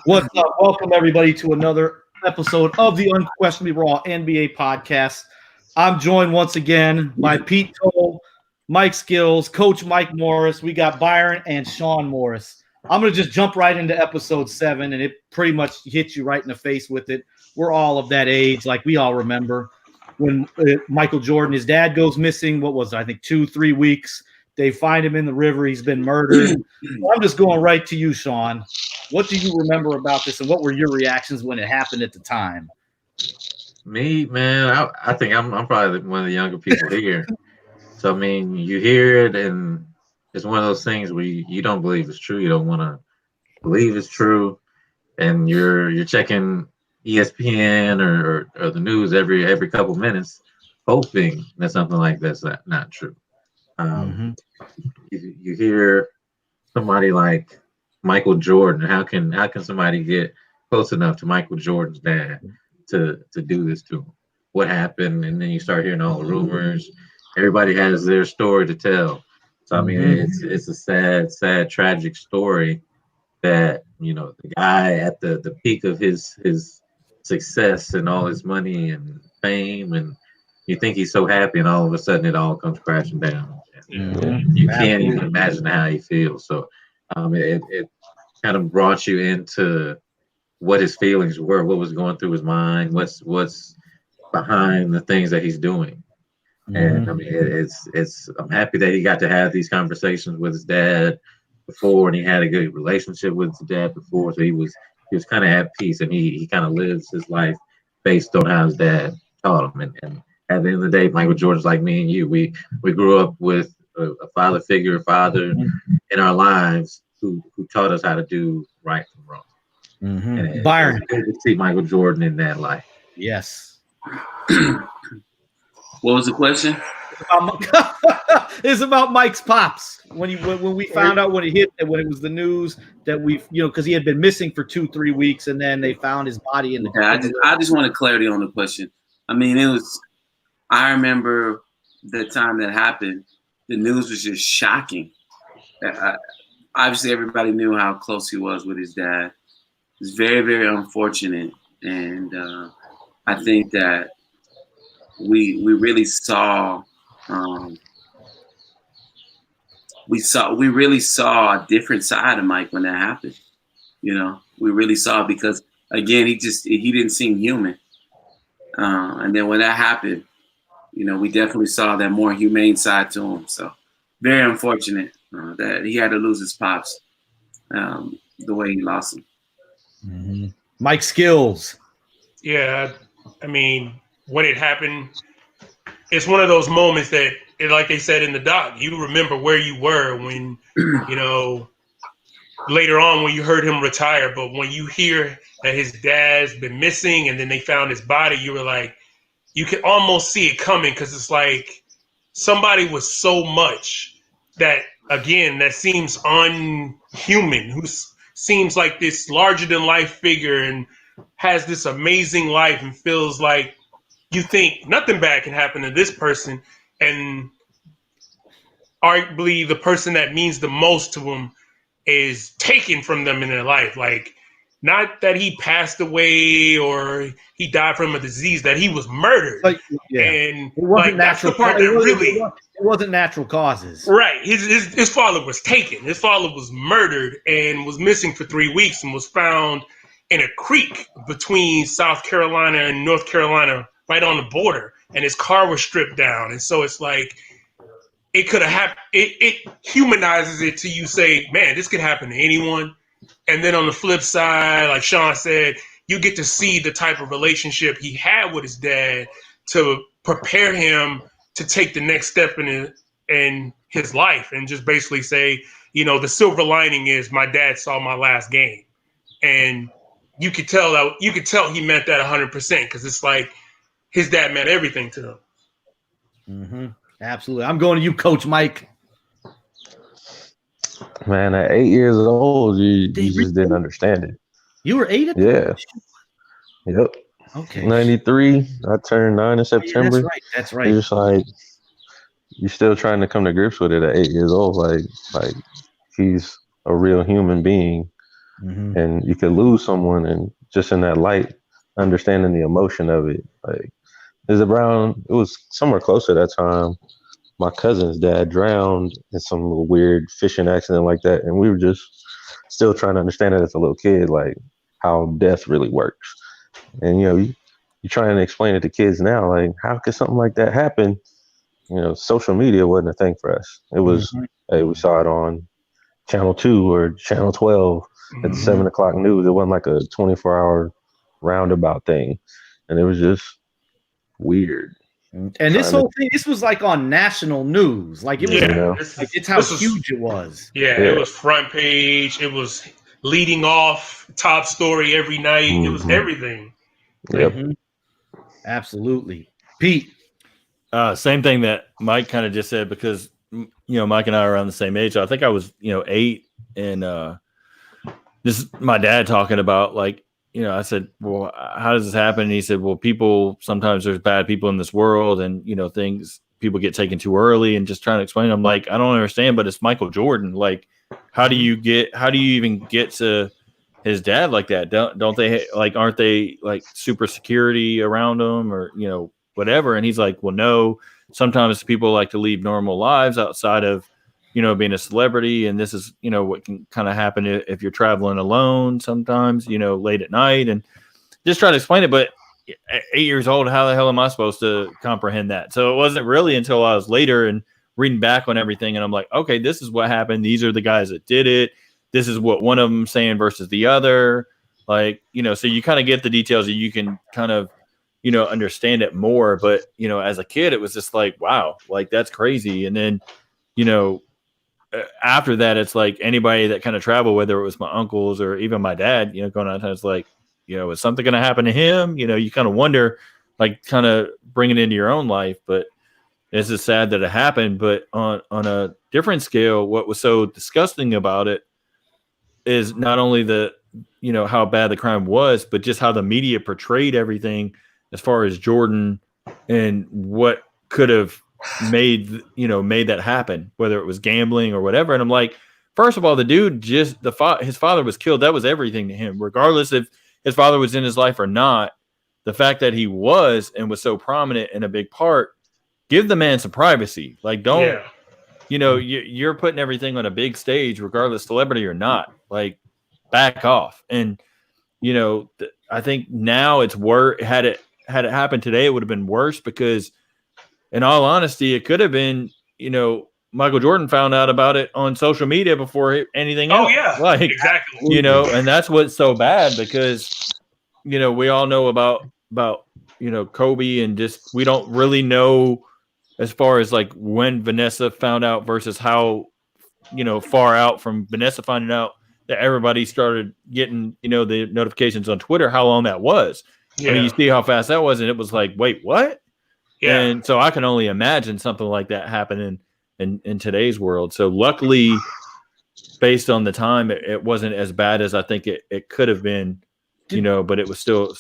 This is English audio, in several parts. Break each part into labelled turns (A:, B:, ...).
A: What's up? Welcome everybody to another episode of the Unquestionably Raw NBA podcast. I'm joined once again by Pete Toal, Mike Skills, Coach Mike Morris. We got Byron and Sean Morris. I'm going to just jump right into episode 7, and it pretty much hits you right in the face with it. We're all of that age, like we all remember when Michael Jordan, his dad goes missing, what was it, I think 2-3 weeks. They find him in the river. He's been murdered. So I'm just going right to you, Sean. What do you remember about this, and what were your reactions when it happened at the time?
B: Me, man, I think I'm probably one of the younger people here. So I mean, you hear it, and it's one of those things where you don't believe it's true. You don't want to believe it's true, and you're checking ESPN or the news every couple minutes, hoping that something like that's not true. You hear somebody like Michael Jordan. How can somebody get close enough to Michael Jordan's dad to do this to him? What happened? And then you start hearing all the rumors. Everybody has their story to tell. So I mean, it's a sad, tragic story that, you know, the guy at the peak of his success and all his money and fame, and you think he's so happy, and all of a sudden it all comes crashing down. You can't even imagine how he feels. So it kind of brought you into what his feelings were, what was going through his mind, what's behind the things that he's doing. And I mean, it's I'm happy that he got to have these conversations with his dad before, and he had a good relationship with his dad before, so he was kind of at peace, and he kind of lives his life based on how his dad taught him. And at the end of the day, Michael Jordan's like me and you. We grew up with a father figure, in our lives who taught us how to do right from wrong. And
A: Byron,
B: it's good to see Michael Jordan in that light.
A: yes.
C: What was the question?
A: It's about Mike's pops. When we found out when it was the news that because he had been missing for 2-3 weeks, and then they found his body in the.
C: Okay, I just wanted clarity on the question. I mean, I remember the time that happened. The news was just shocking. Obviously, everybody knew how close he was with his dad. It was very, very unfortunate, and I think that we really saw we really saw a different side of Mike when that happened. You know, we really saw, because again, he didn't seem human, and then when that happened, you know, we definitely saw that more humane side to him. So very unfortunate that he had to lose his pops the way he lost him.
A: Mike Skills.
D: Yeah, I mean, when it happened, it's one of those moments that, like they said in the doc, you remember where you were when, you know, later on when you heard him retire. But when you hear that his dad's been missing and then they found his body, you were like, you can almost see it coming, because it's like somebody was so much that, again, that seems unhuman, who seems like this larger than life figure and has this amazing life, and feels like you think nothing bad can happen to this person, and arguably the person that means the most to them is taken from them in their life. Like, not that he passed away or he died from a disease, that he was murdered. And
A: it wasn't
D: natural.
A: That's the part that really, it wasn't natural causes.
D: Right. His father was taken. His father was murdered and was missing for 3 weeks, and was found in a creek between South Carolina and North Carolina, right on the border. And his car was stripped down. And so it's like, it could have happened. It humanizes it to you say, man, this could happen to anyone. And then on the flip side, like Sean said, you get to see the type of relationship he had with his dad to prepare him to take the next step in his life, and just basically say, you know, the silver lining is my dad saw my last game. And you could tell he meant that 100%, because it's like his dad meant everything to him.
A: Absolutely. I'm going to you, Coach Mike.
E: Man, at 8 years old, you just didn't understand it.
A: You were 8 at
E: Yeah. Yep.
A: Okay.
E: 93. I turned 9 in September.
A: That's right.
E: It's just like, you're still trying to come to grips with it at 8 years old. Like he's a real human being and you could lose someone, and just in that light, understanding the emotion of it. Like, it was somewhere close to that time. My cousin's dad drowned in some little weird fishing accident like that, and we were just still trying to understand it as a little kid, like how death really works. And you trying to explain it to kids now, like how could something like that happen? Social media wasn't a thing for us. It was, hey, we saw it on Channel 2 or Channel 12 at the 7 o'clock news. It wasn't like a 24-hour roundabout thing, and it was just weird.
A: And this whole thing, this was like on national news. Like it was, it's how huge it was.
D: Yeah, it was front page. It was leading off, top story every night. It was everything.
E: Yep.
A: Absolutely. Pete.
F: Same thing that Mike kind of just said, because Mike and I are around the same age. So I think I was 8, and this is my dad talking about, like, I said, well, how does this happen? And he said, well, sometimes there's bad people in this world, and people get taken too early, and just trying to explain. I'm like, I don't understand, but it's Michael Jordan. Like, how do you even get to his dad like that? Don't they aren't they like super security around him, or whatever? And he's like, well, no, sometimes people like to lead normal lives outside of being a celebrity, and this is what can kind of happen if you're traveling alone sometimes, late at night, and just try to explain it. But at 8 years old, how the hell am I supposed to comprehend that? So it wasn't really until I was later and reading back on everything, and I'm like, okay, this is what happened. These are the guys that did it. This is what one of them saying versus the other. Like, so you kind of get the details, and you can kind of understand it more. But as a kid, it was just like, wow, like that's crazy. And then after that, it's like anybody that kind of traveled, whether it was my uncles or even my dad, going on, it's like, is something going to happen to him? You kind of wonder, like, kind of bring it into your own life. But it's just sad that it happened. But on a different scale, what was so disgusting about it is not only how bad the crime was, but just how the media portrayed everything as far as Jordan and what could have made that happen, whether it was gambling or whatever. And I'm like, first of all, the dude his father was killed. That was everything to him, regardless if his father was in his life or not. The fact that he was and was so prominent and a big part, give the man some privacy. Like, don't, you're putting everything on a big stage, regardless celebrity or not. Like, back off. And I think now it's worse. Had it happened today, it would have been worse, because in all honesty, it could have been, Michael Jordan found out about it on social media before anything else.
D: Oh, yeah.
F: Like,
D: exactly.
F: And that's what's so bad, because, we all know about Kobe, and just, we don't really know as far as like when Vanessa found out versus how, far out from Vanessa finding out that everybody started getting, the notifications on Twitter, how long that was. Yeah. I mean, you see how fast that was, and it was like, wait, what? Yeah. And so I can only imagine something like that happening in today's world. So luckily, based on the time, it wasn't as bad as I think it could have been, but it was still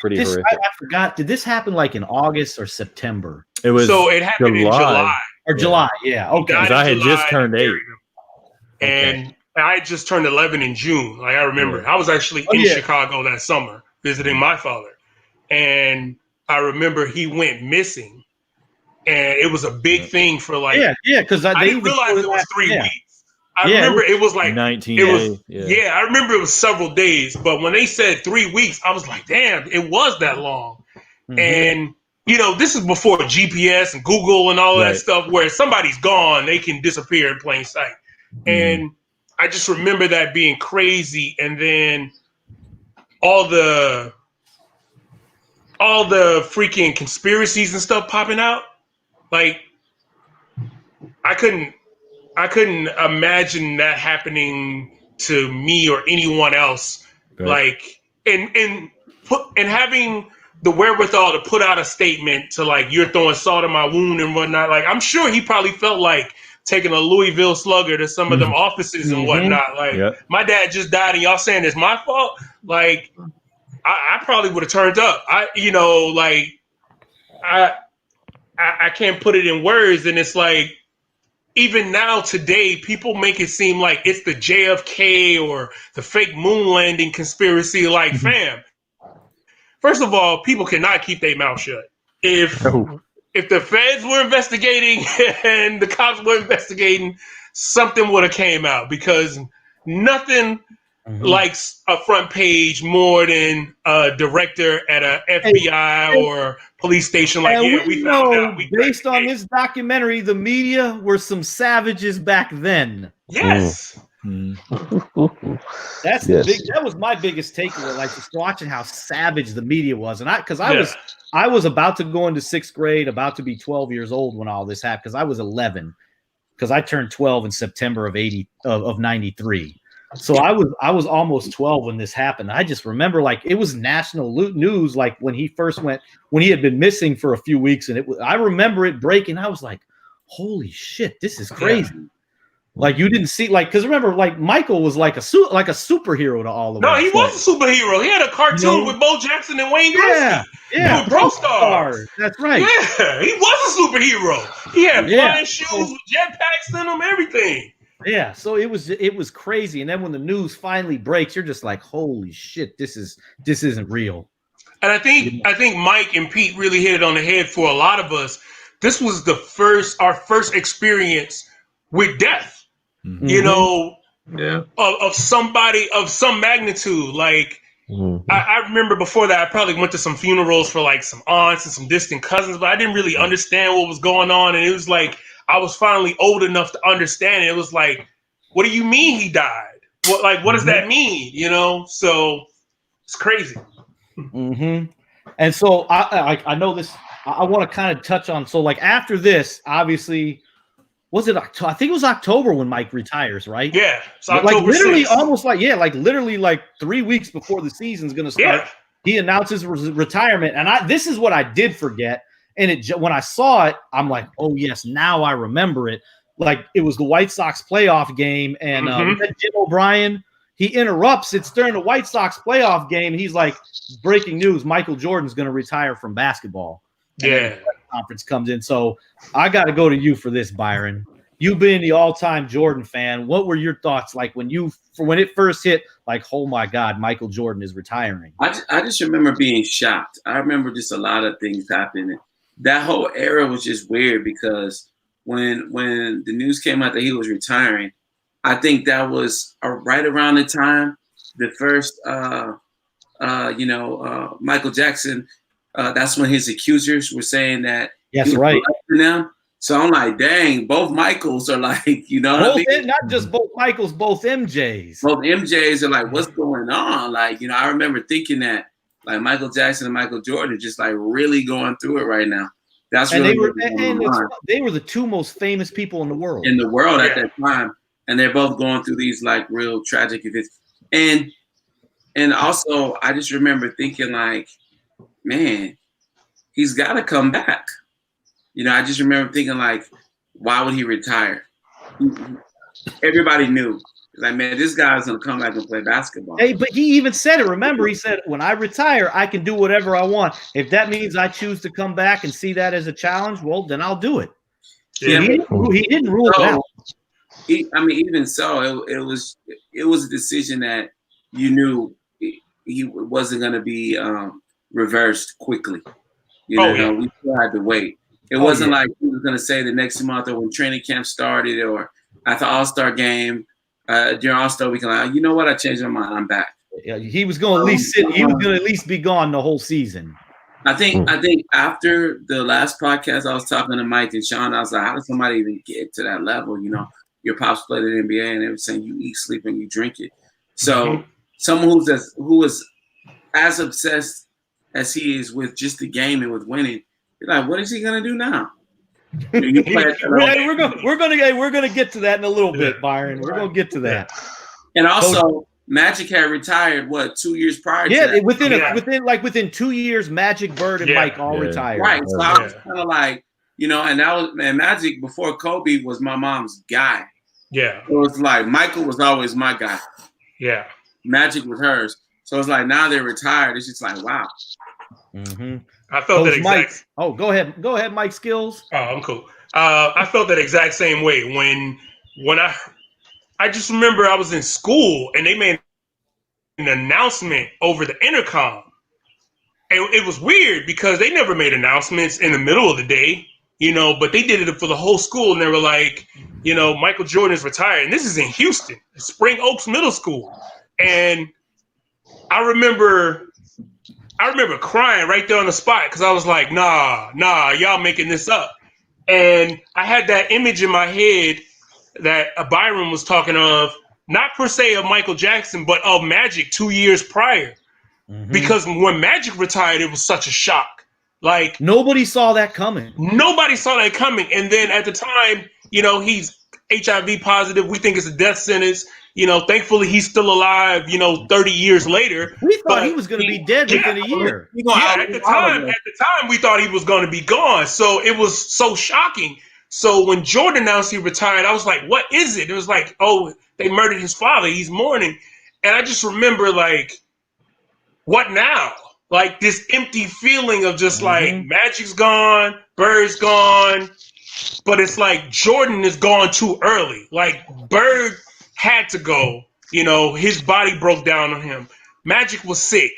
F: pretty horrific.
A: I forgot. Did this happen like in August or September?
F: It was.
D: So it happened in July.
A: Or July, yeah. Okay.
F: Because I had just turned 8.
D: And I just turned 11 in June. Like, I remember. I was actually in Chicago that summer visiting my father. And I remember he went missing. And it was a big thing for like...
A: Yeah, because
D: I didn't realize it was 3 weeks. I remember it was like...
F: 19
D: days. I remember it was several days. But when they said 3 weeks, I was like, damn, it was that long. Mm-hmm. And, this is before GPS and Google and all that stuff, where if somebody's gone, they can disappear in plain sight. Mm-hmm. And I just remember that being crazy. And then all the freaking conspiracies and stuff popping out. Like, I couldn't imagine that happening to me or anyone else. Right. Like, and having the wherewithal to put out a statement to, like, you're throwing salt in my wound and whatnot. Like, I'm sure he probably felt like taking a Louisville Slugger to some of them offices and whatnot. Like, my dad just died and y'all saying it's my fault. Like, I probably would have turned up. I can't put it in words. And it's like, even now today, people make it seem like it's the JFK or the fake moon landing conspiracy. Like, fam, first of all, people cannot keep their mouth shut. If the feds were investigating and the cops were investigating, something would have came out, because nothing likes a front page more than a director at a FBI or police station. Like, yeah, we found out.
A: Based on this documentary, the media were some savages back then.
D: Yes.
A: That's that was my biggest takeaway, like just watching how savage the media was. And I was about to go into 6th grade, about to be 12 years old when all this happened, because I was 11, because I turned 12 in September of 93. So I was almost 12 when this happened. I just remember, like, it was national news, like when he had been missing for a few weeks, and I remember it breaking. I was like, holy shit, this is crazy. Yeah. Like, you didn't see, like, because remember, like, Michael was like a superhero to all of us.
D: No, he was a superhero. He had a cartoon with Bo Jackson and Wayne Gretzky.
A: Yeah,
D: Pro Stars.
A: That's right.
D: Yeah, he was a superhero. He had flying shoes with jetpacks in them, everything.
A: Yeah, so it was crazy. And then when the news finally breaks, you're just like, holy shit, this isn't real.
D: And I think Mike and Pete really hit it on the head for a lot of us. This was our first experience with death. You know, of somebody of some magnitude. Like, I remember before that, I probably went to some funerals for like some aunts and some distant cousins, but I didn't really understand what was going on. And it was like, I was finally old enough to understand it. It was like, what do you mean he died? What does that mean? You know? So it's crazy.
A: And so I know this, I want to kind of touch on, so like after this, obviously, was it October? I think it was October when Mike retires, right?
D: Yeah.
A: So like literally 6th. Literally like 3 weeks before the season's going to start, he announces retirement. And this is what I did forget. And when I saw it, I'm like, oh yes, now I remember it. Like, it was the White Sox playoff game, and Jim O'Brien, he interrupts. It's during the White Sox playoff game, and he's like, breaking news, Michael Jordan's going to retire from basketball. And the conference comes in. So I got to go to you for this, Byron. You being the all-time Jordan fan, what were your thoughts like when it first hit, like, oh my God, Michael Jordan is retiring?
C: I just remember being shocked. I remember just a lot of things happening. That whole era was just weird, because when the news came out that he was retiring, I think that was right around the time the first, Michael Jackson. That's when his accusers were saying that.
A: Yes, right.
C: Them. So I'm like, dang, both Michaels are like, you know, what I mean?
A: Not just both Michaels, both MJs.
C: Both MJs are like, what's going on? Like, you know, I remember thinking that, like, Michael Jackson and Michael Jordan are just like really going through it right now. That's really
A: they were the two most famous people in the world.
C: At that time, and they're both going through these like real tragic events. And also, I just remember thinking, like, man, he's got to come back. You know, I just remember thinking, like, why would he retire? Everybody knew. Like, man, this guy's going to come back and play basketball.
A: Hey, but he even said it. Remember, he said, when I retire, I can do whatever I want. If that means I choose to come back and see that as a challenge, well, then I'll do it.
C: Yeah,
A: he didn't rule it out.
C: Even so, it was a decision that you knew he wasn't going to be reversed quickly. You know, we still had to wait. It wasn't like he was going to say the next month or when training camp started or at the All-Star game. During All-Star weekend, like, you know what? I changed my mind. I'm back.
A: Yeah, he was going to at least sit. He was going to at least be gone the whole season.
C: I think after the last podcast, I was talking to Mike and Sean. I was like, how does somebody even get to that level? You know, your pops played in the NBA, and they were saying you eat, sleep, and you drink it. So someone who is as obsessed as he is with just the game and with winning, you're like, what is he going to do now?
A: We're gonna get to that in a little bit, Byron. We're gonna get to that.
C: And also, Magic had retired 2 years prior.
A: Yeah,
C: to
A: that? within 2 years, Magic, Bird, and Mike all retired.
C: Right. So I was kind of like, you know, and Magic before Kobe was my mom's guy.
D: Yeah.
C: So it's like Michael was always my guy.
D: Yeah.
C: Magic was hers. So it's like now they're retired. It's just like, wow.
A: Mm-hmm.
D: I felt that exact.
A: Mike. Oh, go ahead, Mike Skills.
D: Oh, I'm cool. I felt that exact same way when I just remember I was in school and they made an announcement over the intercom. And it was weird because they never made announcements in the middle of the day, but they did it for the whole school. And they were like, Michael Jordan is retired. And this is in Houston, Spring Oaks Middle School. And I remember crying right there on the spot because I was like, nah, y'all making this up. And I had that image in my head that Byron was talking of, not per se of Michael Jackson, but of Magic 2 years prior. Mm-hmm. Because when Magic retired, it was such a shock. Like,
A: nobody saw that coming.
D: And then at the time, he's HIV positive. We think it's a death sentence. Thankfully he's still alive, 30 years later.
A: We thought he was going to be dead within a year.
D: At the time we thought he was going to be gone. So it was so shocking. So when Jordan announced he retired, I was like, what is it? It was like, oh, they murdered his father. He's mourning. And I just remember, like, what now? Like, this empty feeling of just like, Magic's gone, Bird's gone, but it's like Jordan is gone too early. Like, Bird had to go. His body broke down on him. Magic was sick.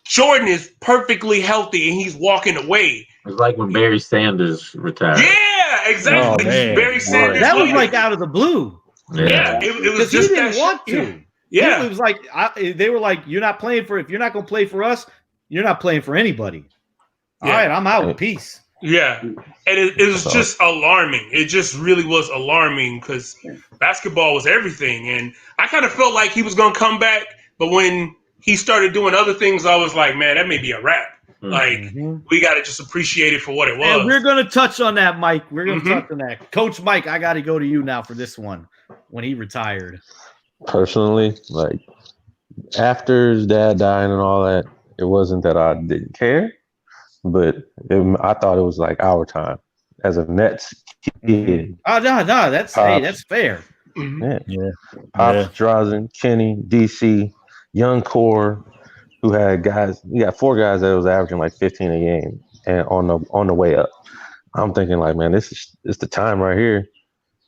D: Jordan is perfectly healthy and he's walking away.
B: It's like when Barry Sanders retired.
D: Yeah, exactly. Barry Sanders.
A: That was like out of the blue.
D: Yeah, it was just
A: he didn't want to.
D: Yeah,
A: it was like they were like, "You're not playing if you're not going to play for us, you're not playing for anybody." All right, I'm out. Peace.
D: Yeah, and it was just alarming. It just really was alarming because basketball was everything, and I kind of felt like he was going to come back, but when he started doing other things, I was like, man, that may be a wrap. Like, we got to just appreciate it for what it was.
A: And we're going to touch on that, Mike. We're going to touch on that. Coach Mike, I got to go to you now for this one when he retired.
E: Personally, like, after his dad dying and all that, it wasn't that I didn't care, but I thought it was like our time as a Nets kid.
A: Oh, no, that's fair.
E: Yeah. Pops, Drazen, Kenny, DC, young core, who had guys. You got 4 guys that was averaging like 15 a game and on the way up. I'm thinking like, man, it's the time right here.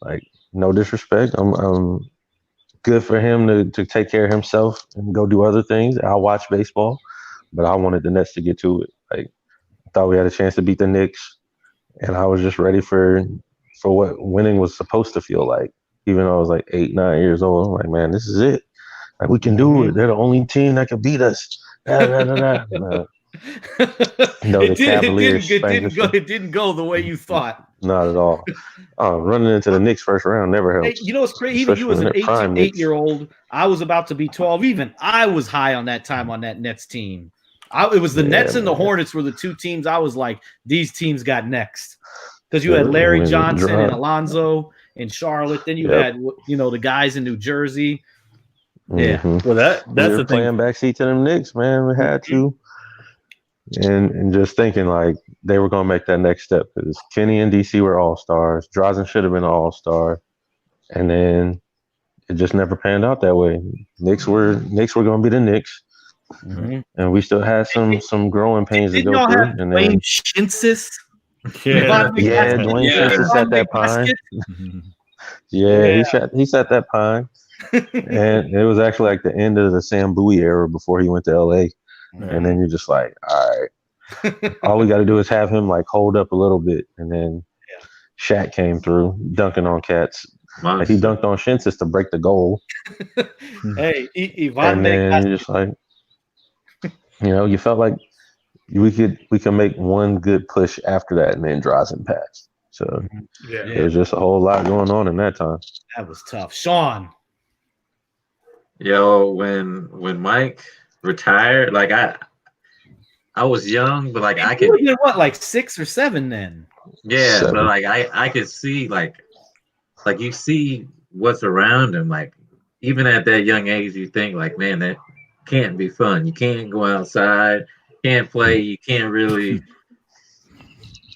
E: Like, no disrespect. I'm good for him to take care of himself and go do other things. I'll watch baseball, but I wanted the Nets to get to it. Like, I thought we had a chance to beat the Knicks, and I was just ready for what winning was supposed to feel like. Even though I was like 8, 9 years old, I'm like, man, this is it. Like, we can do it. They're the only team that can beat us. No,
A: it didn't go the way you thought.
E: Not at all. Running into the Knicks first round never helps.
A: Hey, what's crazy? Even you as an 8-year-old, I was about to be 12. Even I was high on that time on that Nets team. It was the Nets and the Hornets were the 2 teams I was like, these teams got next. Because you had Larry Johnson and Alonzo in Charlotte. Then you had, the guys in New Jersey. Yeah.
F: Well, that's the thing.
E: Playing backseat to them Knicks, man. We had to. And just thinking like they were going to make that next step because Kenny and DC were all-stars. Drazen should have been an all-star. And then it just never panned out that way. Knicks were going to be the Knicks. And we still had some growing pains to go through. And then
A: Shinsis.
E: Dwayne Shinsis at that pine. He set that pine. And it was actually like the end of the Sam Bowie era before he went to LA. And then you're just like, all right, all we got to do is have him like hold up a little bit. And then Shaq came through dunking on cats. Like, he dunked on Shinsis to break the goal.
A: Hey,
E: and then you're just like, you felt like we could make one good push after that, and then Drazen passed. So there was just a whole lot going on in that time.
A: That was tough. Sean.
B: Yo, when Mike retired, like I was young, but like I could.
A: You were like 6 or 7 then?
B: Yeah,
E: 7.
B: but like I could see like you see what's around him. Like, even at that young age, you think like, man, that can't be fun. You can't go outside, can't play, you can't really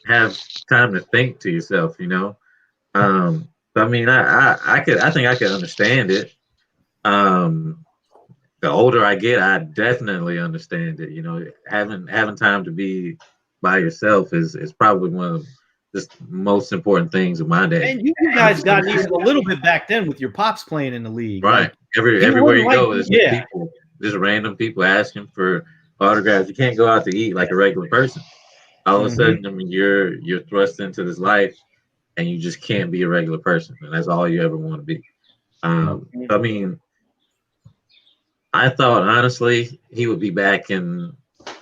B: have time to think to yourself, I mean, I think I could understand it. The older I get, I definitely understand it. Having time to be by yourself is probably one of just most important things of my day.
A: And you guys got even a little bit back then with your pops playing in the league.
B: Right.
A: Like,
B: Everywhere you go,
A: like,
B: there's people, just random people asking for autographs. You can't go out to eat like a regular person. All of a sudden, I mean, you're thrust into this life, and you just can't be a regular person, and that's all you ever want to be. I mean, I thought honestly he would be back in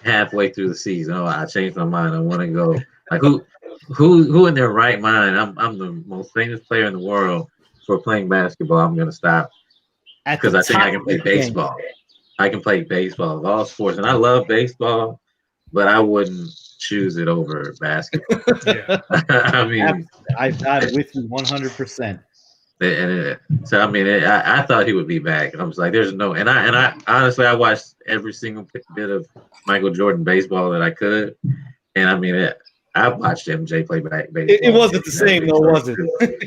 B: halfway through the season. Oh, I changed my mind. I want to go. Like who in their right mind? I'm the most famous player in the world for playing basketball. I'm gonna stop because I think I can play baseball. I can play baseball of all sports, and I love baseball, but I wouldn't choose it over basketball. I mean,
A: I'm with you 100%.
B: So I mean, I thought he would be back. I was like, "There's no," and I honestly, I watched every single bit of Michael Jordan baseball that I could, and I mean, I watched MJ play baseball.
A: It wasn't the same though, was it?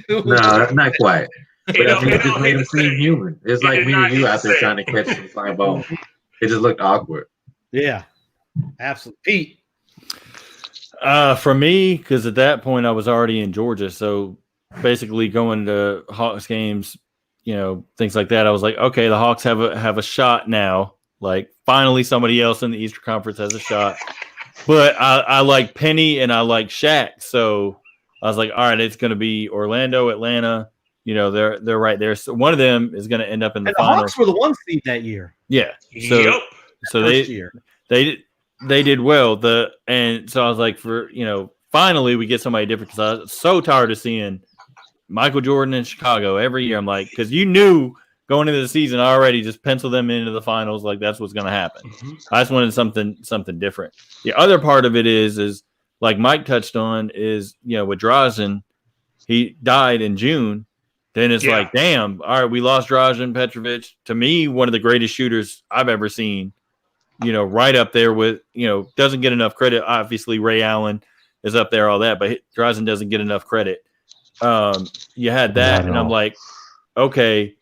B: No, not quite. But I mean, it just made him seem human. It's like me and you out there trying to catch some fly ball. It just looked awkward.
A: Yeah, absolutely. Pete.
F: For me, because at that point I was already in Georgia, so basically going to Hawks games, things like that. I was like, okay, the Hawks have a shot now. Like finally somebody else in the Eastern Conference has a shot. But I like Penny and I like Shaq. So I was like, all right, it's going to be Orlando, Atlanta. They're right there. So one of them is going to end up in the finals.
A: The Hawks were the 1 seed that year.
F: Yeah. So they did well. And so I was like, finally we get somebody different, because I was so tired of seeing Michael Jordan in Chicago every year. I'm like, because you knew going into the season already, just pencil them into the finals. Like that's what's going to happen. I just wanted something different. The other part of it is like Mike touched on is, with Drazen, he died in June. Then it's like, damn, all right, we lost Drazen Petrovic. To me, one of the greatest shooters I've ever seen, right up there with, doesn't get enough credit. Obviously, Ray Allen is up there, all that, but Drazen doesn't get enough credit. You had that, and I'm like, okay,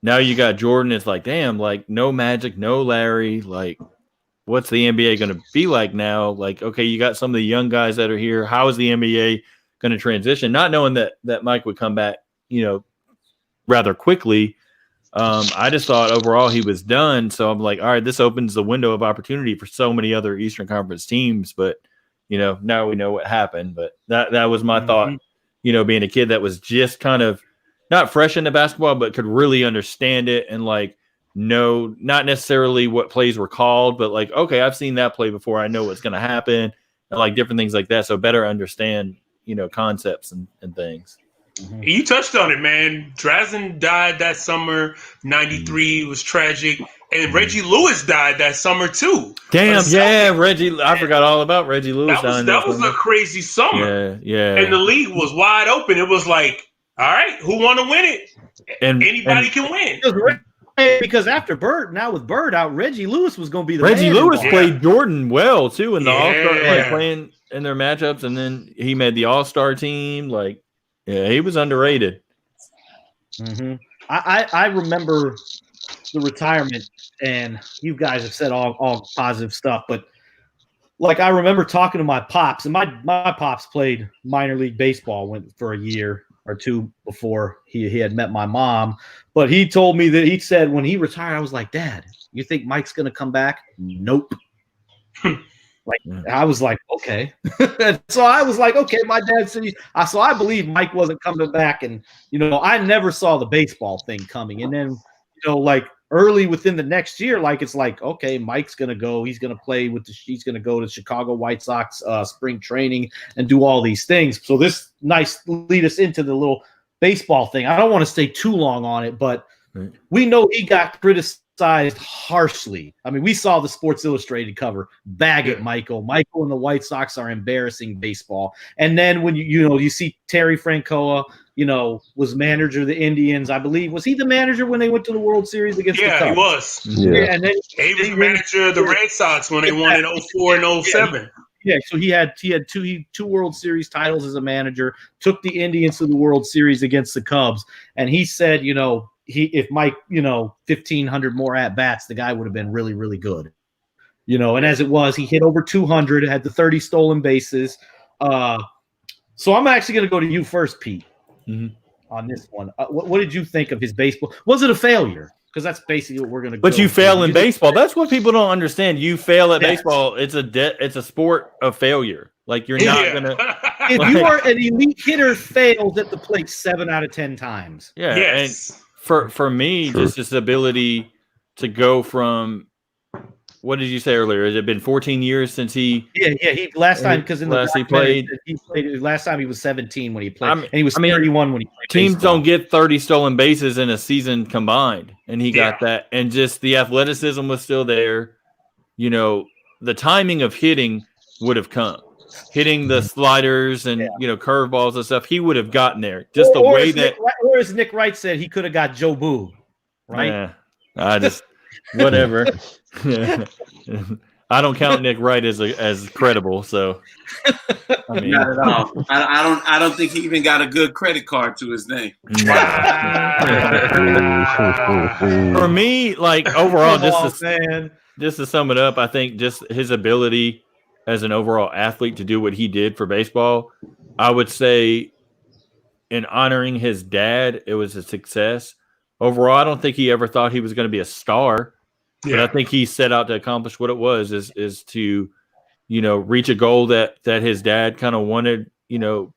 F: now you got Jordan. It's like, damn, like no Magic, no Larry. Like, what's the NBA going to be like now? Like, okay, you got some of the young guys that are here. How is the NBA going to transition? Not knowing that Mike would come back, rather quickly. I just thought overall he was done. So I'm like, all right, this opens the window of opportunity for so many other Eastern Conference teams. But, now we know what happened. But that was my thought, being a kid that was just kind of not fresh into basketball, but could really understand it and like know not necessarily what plays were called, but like, okay, I've seen that play before. I know what's going to happen, and like different things like that. So better understand, concepts and things.
D: You touched on it, man. Drazen died that summer. 93 was tragic. And Reggie Lewis died that summer, too.
F: Damn, Reggie. I forgot all about Reggie Lewis.
D: That was a crazy summer.
F: Yeah.
D: And the league was wide open. It was like, all right, who want to win it? Anybody can win.
A: Because after Bird, now with Bird out, Reggie Lewis was going to be the
F: Reggie Lewis played Jordan well, too, in the All-Star, like playing in their matchups. And then he made the All-Star team. Like, yeah, he was underrated.
A: I remember the retirement, and you guys have said all positive stuff, but like I remember talking to my pops, and my pops played minor league baseball, went for a year or two before he had met my mom. But he told me that he said when he retired, I was like, Dad, you think Mike's going to come back? Nope. I was like, okay. So I was like, okay, my dad said, so I believe Mike wasn't coming back. And, I never saw the baseball thing coming. And then, like early within the next year, like, it's like, okay, Mike's going to go, he's going to play he's going to go to Chicago White Sox spring training and do all these things. So this lead us into the little baseball thing. I don't want to stay too long on it, but we know he got criticized harshly. I mean, we saw the Sports Illustrated cover, bag it, Michael. Michael and the White Sox are embarrassing baseball. And then when you see Terry Francona, was manager of the Indians. I believe, was he the manager when they went to the World Series against the Cubs?
D: Yeah, he was.
F: Yeah.
A: And then
D: he was the manager of the Red Sox when they won in 04 and 07.
A: Yeah, so he had two World Series titles as a manager, took the Indians to the World Series against the Cubs, and he said, if Mike, 1,500 more at bats, the guy would have been really, really good. And as it was, he hit over 200, had the 30 stolen bases. So I'm actually going to go to you first, Pete, on this one. What did you think of his baseball? Was it a failure? Because that's basically what we're going to.
F: But you fail in baseball. That's what people don't understand. You fail at baseball. It's a sport of failure. Like you're not gonna.
A: If you are an elite hitter, fails at the plate 7 out of 10 times.
F: Yeah,
D: Yes.
F: and for me, just this ability to go from. What did you say earlier? Has it been 14 years since he?
A: Yeah. He last time because in the
F: last he played.
A: Last time he was 17 when he played, and he was 31 when he played.
F: Teams
A: baseball.
F: don't get 30 stolen bases in a season combined, and he got that. And just the athleticism was still there. You know, the timing of hitting would have come. Hitting the sliders and curveballs and stuff, he would have gotten there. Just the way that,
A: or as Nick Wright said, he could have got Joe Boo, right?
F: Yeah, I just whatever. I don't count Nick Wright as credible, so I mean,
C: not at all. I don't think he even got a good credit card to his name.
F: For me, like overall, just to sum it up, I think just his ability as an overall athlete to do what he did for baseball, I would say in honoring his dad, it was a success. Overall, I don't think he ever thought he was going to be a star, but I think he set out to accomplish what it was is to, reach a goal that his dad kind of wanted,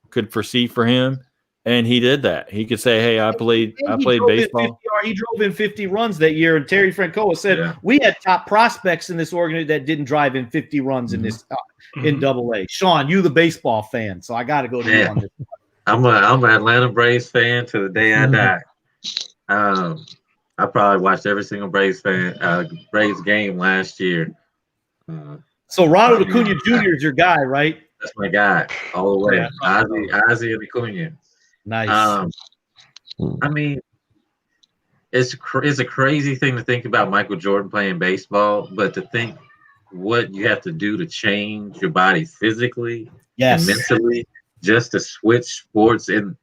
F: could foresee for him. And he did that. He could say, "Hey, I played baseball."
A: He drove in 50 runs that year, and Terry Francois said we had top prospects in this organization that didn't drive in 50 runs in this in Double-A. Sean, you the baseball fan, so I got to go to you on this.
B: I'm an Atlanta Braves fan to the day I die. I probably watched every single Braves game last year.
A: So Ronald Acuna Jr. is your guy, right?
B: That's my guy all the way. Ozzie and Acuna.
A: Nice.
B: I mean, it's a crazy thing to think about Michael Jordan playing baseball, but to think what you have to do to change your body physically and mentally just to switch sports in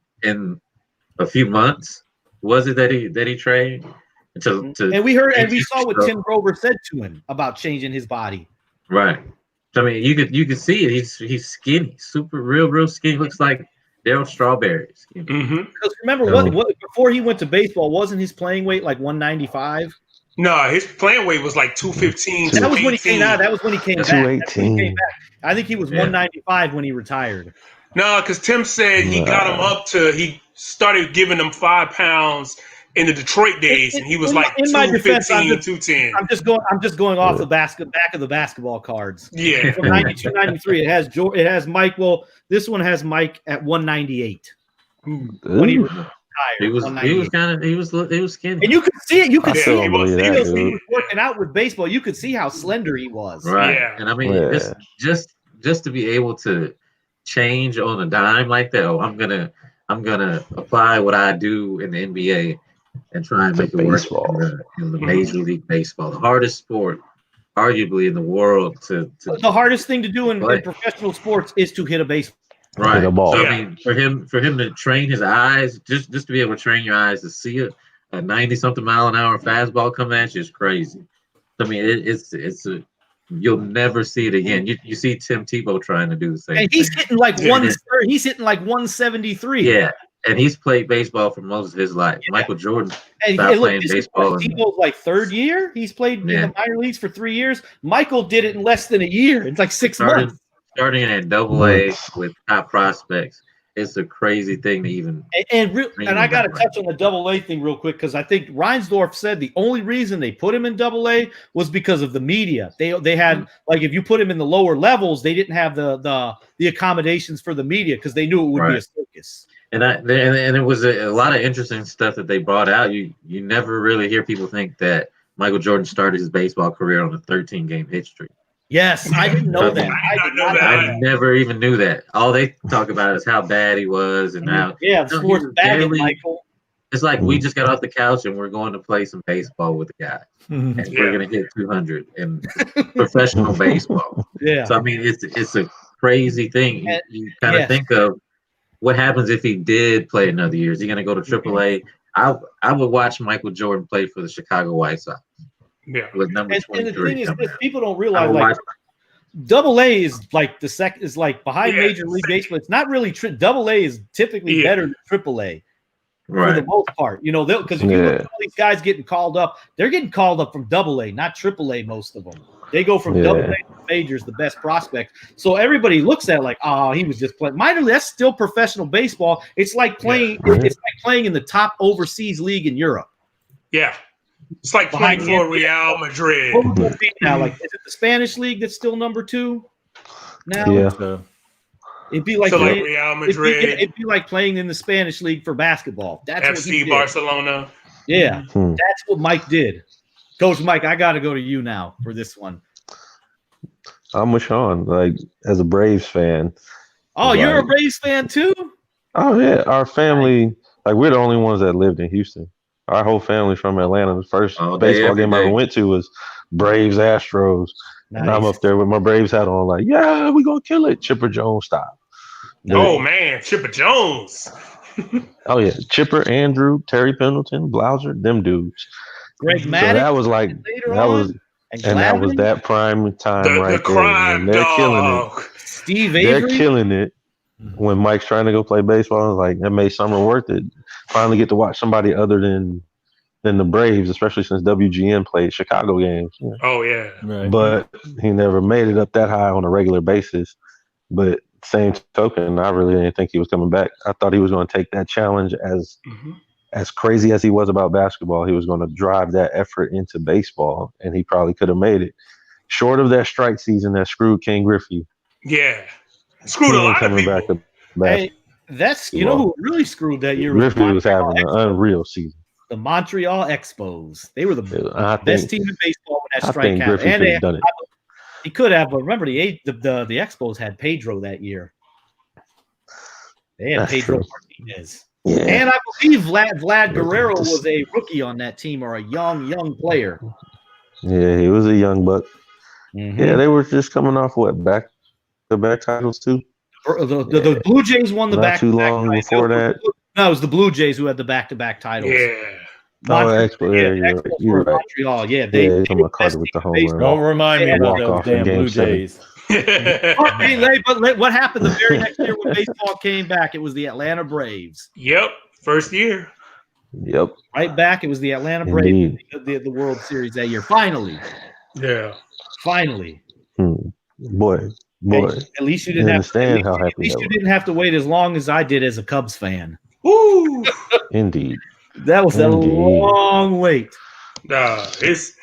B: a few months. Was it that he trained?
A: And we saw what Tim Grover said to him about changing his body.
B: Right. I mean, you could see it. He's skinny, super real skinny. Looks like Darryl Strawberry.
A: Because remember, what before he went to baseball, wasn't his playing weight like 195?
D: No, his playing weight was like 215.
A: That was when he came out. That was when he came back.
E: 218.
A: I think he was 195 when he retired.
D: No, because Tim said he got him up to. He started giving him 5 pounds in the Detroit days, and he was like 215, 210.
A: I'm just going off the back of the basketball cards.
D: Yeah,
A: from 92, 93. It has Mike. Well, this one has Mike at 198 when he retired.
B: He was skinny,
A: and you could see it. You could see
D: he was
A: working out with baseball. You could see how slender he was.
B: Right,
D: yeah.
B: And I mean, just to be able to change on a dime like that. Oh, I'm gonna apply what I do in the NBA and try and make it work in the Major League Baseball, the hardest sport, arguably in the world.
A: The hardest thing to do in professional sports is to hit a baseball.
B: Right.
E: Hit a ball.
B: So, I mean, for him to train his eyes, just to be able to train your eyes to see a 90-something mile an hour fastball coming at you is crazy. I mean, you'll never see it again. You see Tim Tebow trying to do the same.
A: And he's hitting like he's hitting like 173.
B: Yeah, and he's played baseball for most of his life. Michael Jordan
A: and
B: stopped playing baseball.
A: Tebow's like third year. He's played in the minor leagues for 3 years. Michael did it in less than a year. It's like 6 months.
B: Starting at Double-A with top prospects. It's a crazy thing to even.
A: And I got to touch on the Double-A thing real quick because I think Reinsdorf said the only reason they put him in Double-A was because of the media. They had like if you put him in the lower levels, they didn't have the accommodations for the media because they knew it would be a circus. And
B: it was a lot of interesting stuff that they brought out. You never really hear people think that Michael Jordan started his baseball career on a 13-game hit streak.
A: Yes, I didn't know that.
B: I never even knew that. All they talk about is how bad he was and how
A: sports bad, Michael.
B: It's like we just got off the couch and we're going to play some baseball with the guy, and we're going to hit 200 in professional baseball.
A: Yeah.
B: So I mean, it's a crazy thing. You kind of think of what happens if he did play another year. Is he going to go to AAA? I would watch Michael Jordan play for the Chicago White Sox.
D: Yeah.
B: With number 23.
A: And the thing is, people don't realize Double A is like behind
D: Yeah,
A: Major League Baseball. It's not really Double A is typically better than Triple A for the most part. You know, because if you look at all these guys getting called up, they're getting called up from Double A, not Triple A. Most of them they go from Double A to majors, the best prospects. So everybody looks at it like, oh, he was just playing minor league. That's still professional baseball. It's like playing. It's like playing in the top overseas league in Europe.
D: Yeah. It's like playing for Real Madrid.
A: What would it be now? Like, is it the Spanish league that's still number 2 now?
E: Yeah.
A: It'd be like
D: like Real Madrid.
A: It'd be like playing in the Spanish league for basketball. That's what he
D: FC
A: did.
D: Barcelona.
A: Yeah, that's what Mike did. Coach Mike, I got to go to you now for this one.
E: I'm with Sean. Like, as a Braves fan.
A: Oh, you're a Braves fan too?
E: Oh yeah, our family. Like, we're the only ones that lived in Houston. Our whole family's from Atlanta. The first baseball game I ever went to was Braves Astros. Nice. And I'm up there with my Braves hat on, like, yeah, we're going to kill it. Chipper Jones style.
D: Oh, man. Chipper Jones.
E: Oh, yeah. Chipper, Andrew, Terry Pendleton, Blouser, them dudes.
A: Greg
E: So
A: Maddux.
E: that was like, that was that prime time right there. And they're killing it.
A: Steve Avery.
E: They're killing it. When Mike's trying to go play baseball, I was like, that made summer worth it. Finally get to watch somebody other than the Braves, especially since WGN played Chicago games.
D: Yeah. Oh, yeah.
E: Right. But he never made it up that high on a regular basis. But same token, I really didn't think he was coming back. I thought he was going to take that challenge as crazy as he was about basketball. He was going to drive that effort into baseball, and he probably could have made it. Short of that strike season that screwed King Griffey.
D: Yeah. Screwed a lot of people.
A: Hey, that's, you know who really screwed that year?
E: Griffey was having an unreal season.
A: The Montreal Expos. They were the best team in baseball when that strike happened. And
E: they done it.
A: He could have, but remember the Expos had Pedro that year. They had Pedro Martinez. Yeah. And I believe Vlad Guerrero was a rookie on that team, or a young player.
E: Yeah, he was a young buck. Mm-hmm. Yeah, they were just coming off back-to-back titles too.
A: The Blue Jays won the back.
E: Not too long before that.
A: No, it was the Blue Jays who had the back-to-back titles.
D: Yeah.
E: You're right.
A: Montreal. Yeah, they
E: Carter with the home run.
F: Don't remind me about those damn Blue Jays.
A: But what happened the very next year when baseball came back? It was the Atlanta Braves.
D: Yep, first year.
E: Yep.
A: Right back, it was the Atlanta Braves, the World Series that year. Finally.
D: Yeah.
A: Finally.
E: Boy.
A: At least you didn't have to wait as long as I did as a Cubs fan.
D: Woo!
E: Indeed.
A: That was a long wait.
D: Nah, it's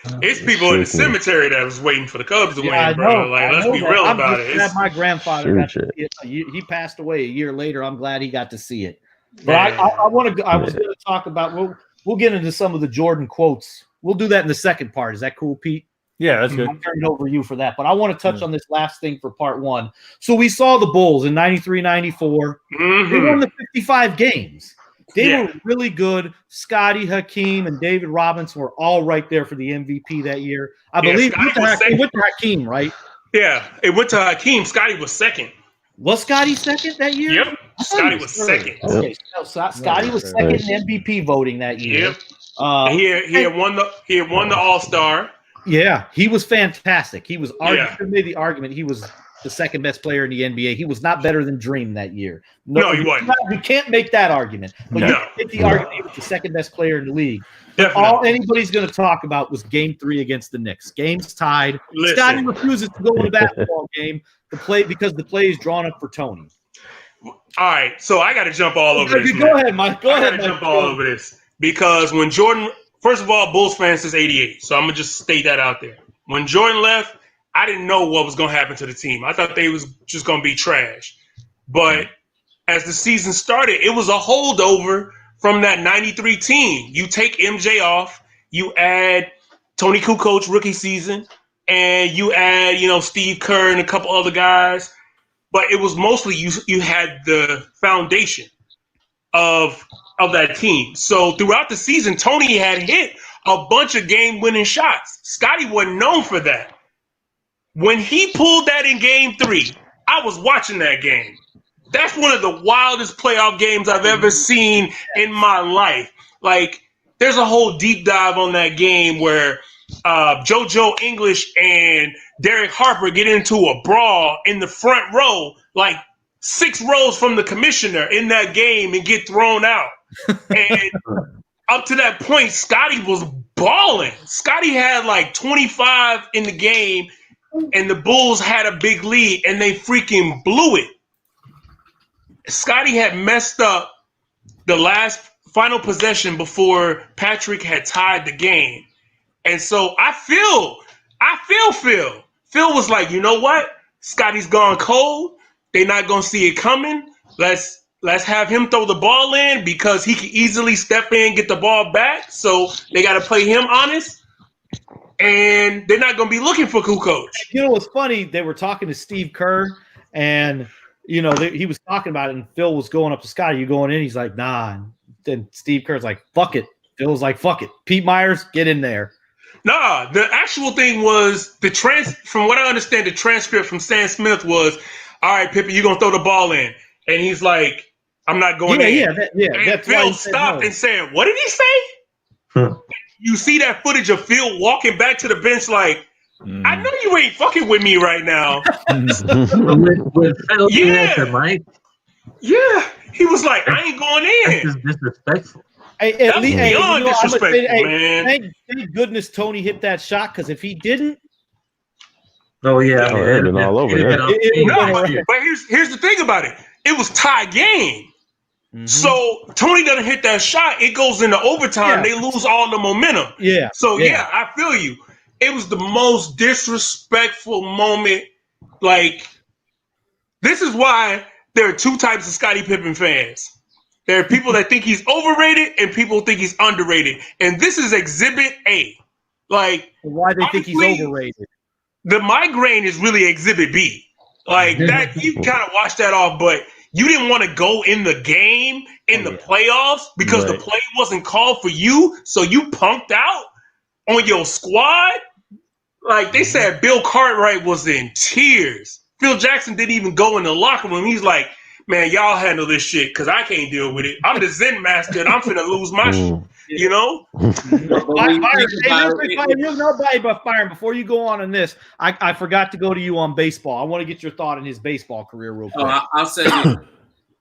D: people in the cemetery that was waiting for the Cubs to win, bro. Like, let's be real about it.
A: My grandfather got to see it. He passed away a year later. I'm glad he got to see it. But I was going to talk about. We'll get into some of the Jordan quotes. We'll do that in the second part. Is that cool, Pete?
F: Yeah, that's good.
A: I'll turn it over to you for that. But I want to touch on this last thing for part one. So we saw the Bulls in 93, 94. They won the 55 games. They were really good. Scotty, Hakeem, and David Robinson were all right there for the MVP that year. I believe it went to Hakeem, right?
D: Yeah, it went to Hakeem. Scotty was second.
A: Was Scotty second that year?
D: Yep. Scotty was second.
A: Okay, so Scotty was second in MVP voting that year.
D: Yep. He had won the All-Star.
A: Yeah, he was fantastic. He was made the argument he was the second best player in the NBA. He was not better than Dream that year.
D: No, he wasn't.
A: You can't make that argument. But you can make the argument he was the second best player in the league.
D: Definitely.
A: All anybody's going to talk about was Game 3 against the Knicks. Game's tied. Scotty refuses to go in the basketball game because the play is drawn up for Tony.
D: All right, so I got to jump all over this.
A: Go ahead, Mike. Go ahead.
D: Jump all over this because when Jordan, first of all, Bulls fan since '88, so I'm gonna just state that out there. When Jordan left, I didn't know what was gonna happen to the team. I thought they was just gonna be trash. But as the season started, it was a holdover from that '93 team. You take MJ off, you add Tony Kukoc rookie season, and you add Steve Kerr and a couple other guys. But it was mostly you had the foundation of that team. So throughout the season, Tony had hit a bunch of game-winning shots. Scotty wasn't known for that. When he pulled that in Game 3, I was watching that game. That's one of the wildest playoff games I've ever seen in my life. Like, there's a whole deep dive on that game where JoJo English and Derek Harper get into a brawl in the front row, like 6 rows from the commissioner in that game, and get thrown out. And up to that point, Scotty was balling. Scotty had like 25 in the game, and the Bulls had a big lead, and they freaking blew it. Scotty had messed up the last final possession before Patrick had tied the game. And so I feel Phil. Phil was like, you know what? Scotty's gone cold. They're not going to see it coming. Let's have him throw the ball in because he can easily step in, get the ball back. So they got to play him honest. And they're not going to be looking for Kukoc.
A: You know what's funny? They were talking to Steve Kerr, and he was talking about it, and Phil was going up to Scotty. You going in? He's like, nah. And then Steve Kerr's like, fuck it. Phil's like, fuck it. Pete Myers, get in there.
D: Nah, the actual thing was from what I understand, the transcript from Stan Smith was, all right, Pippen, you're going to throw the ball in. And he's like, I'm not going in. And Phil stopped and said, what did he say? You see that footage of Phil walking back to the bench like, I know you ain't fucking with me right now.
B: with Phil to Mike.
D: Yeah. He was like, I ain't going in.
B: That's just disrespectful.
D: That's beyond disrespectful, man.
A: Thank goodness Tony hit that shot, because if he didn't,
E: it'd been all over.
D: But here's the thing about it. It was tie game. Mm-hmm. So Tony doesn't hit that shot. It goes into overtime. They lose all the momentum.
A: Yeah.
D: So I feel you. It was the most disrespectful moment. Like, this is why there are 2 types of Scottie Pippen fans. There are people that think he's overrated and people think he's underrated. And this is Exhibit A. Like,
A: why they think he's overrated?
D: The migraine is really Exhibit B. Like, that, you kind of wash that off, but you didn't want to go in the game in the playoffs because the play wasn't called for you, so you punked out on your squad. Like, they said Bill Cartwright was in tears. Phil Jackson didn't even go in the locker room. He's like, man, y'all handle this shit because I can't deal with it. I'm the Zen master and I'm finna lose my shit. You know?
A: Byron, before you go on this, I forgot to go to you on baseball. I want to get your thought on his baseball career real quick.
C: I'll say this.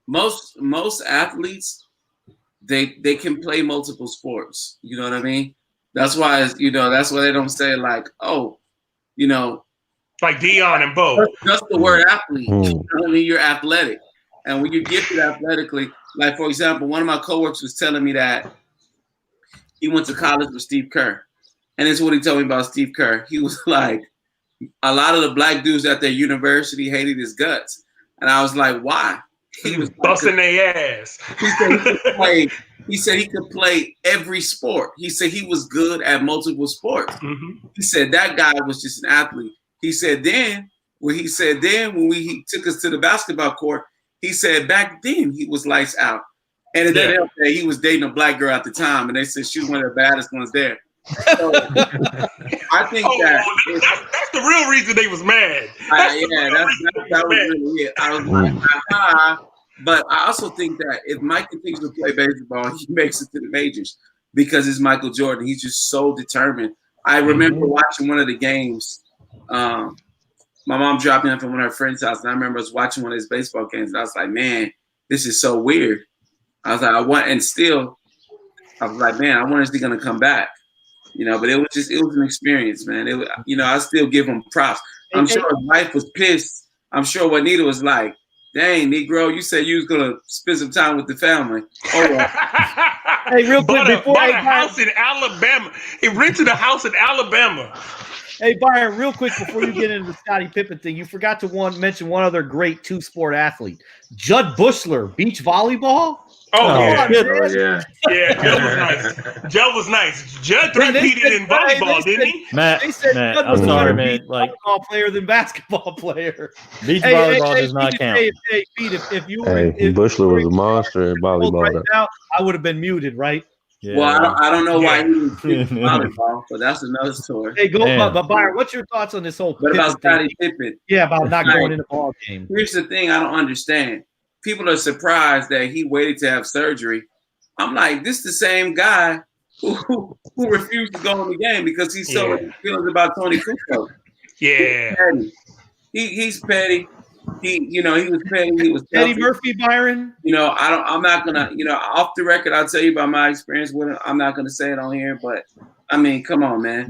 C: Most athletes, they can play multiple sports. You know what I mean? That's why that's why they don't say like,
D: like Dion and Bo.
C: That's the word athlete. You know what I mean? You're athletic. And when you're gifted athletically, like, for example, one of my coworkers was telling me that he went to college with Steve Kerr. And this is what he told me about Steve Kerr. He was like, a lot of the black dudes at their university hated his guts. And I was like, why? He was
D: busting their ass.
C: He said he could play every sport. He said he was good at multiple sports. Mm-hmm. He said that guy was just an athlete. He said when he took us to the basketball court, he said back then he was lights out. And at that day, he was dating a black girl at the time, and they said she was one of the baddest ones there. So, I think
D: that's the real reason they was mad.
C: That was really it. I was like, but I also think that if Mike continues to play baseball, he makes it to the majors because it's Michael Jordan. He's just so determined. I remember watching one of the games. My mom dropped me off at one of her friend's house, and I remember us watching one of his baseball games, and I was like, man, this is so weird. I was like, I was like, man, I wonder if he's going to come back. But it was an experience, man. I still give him props. I'm sure his wife was pissed. I'm sure Juanita was like, dang, Negro, you said you was going to spend some time with the family. Oh, well.
A: Hey, real quick,
D: bought a house in Alabama. He rented a house in Alabama.
A: Hey, Byron, real quick before you get into the Scottie Pippen thing, you forgot to mention one other great 2-sport athlete, Judd Bushler, beach volleyball.
D: Yeah, Judd was nice. Judd was nice. Judd three-peated in volleyball, didn't he?
A: Matt,
F: I'm sorry, man. Like,
A: volleyball player than basketball player.
F: Beach volleyball does not count.
A: Hey, Pete, if
E: Bushler was a monster in volleyball.
A: Right now, I would have been muted, right?
C: Yeah. Well, I don't know why he was volleyball, but that's another story.
A: Hey, but Byron, what's your thoughts on this whole?
C: What about Scottie Pippen?
A: Yeah, about not going in the ball game.
C: Here's the thing: I don't understand. People are surprised that he waited to have surgery. I'm like, this is the same guy who refused to go in the game because he's so in his feelings about Tony Kukoc.
D: Yeah.
C: He's petty. He was petty. He was
A: Eddie
C: selfish.
A: Murphy, Byron.
C: I'm not gonna, off the record, I'll tell you about my experience with him. I'm not gonna say it on here, but I mean, come on, man.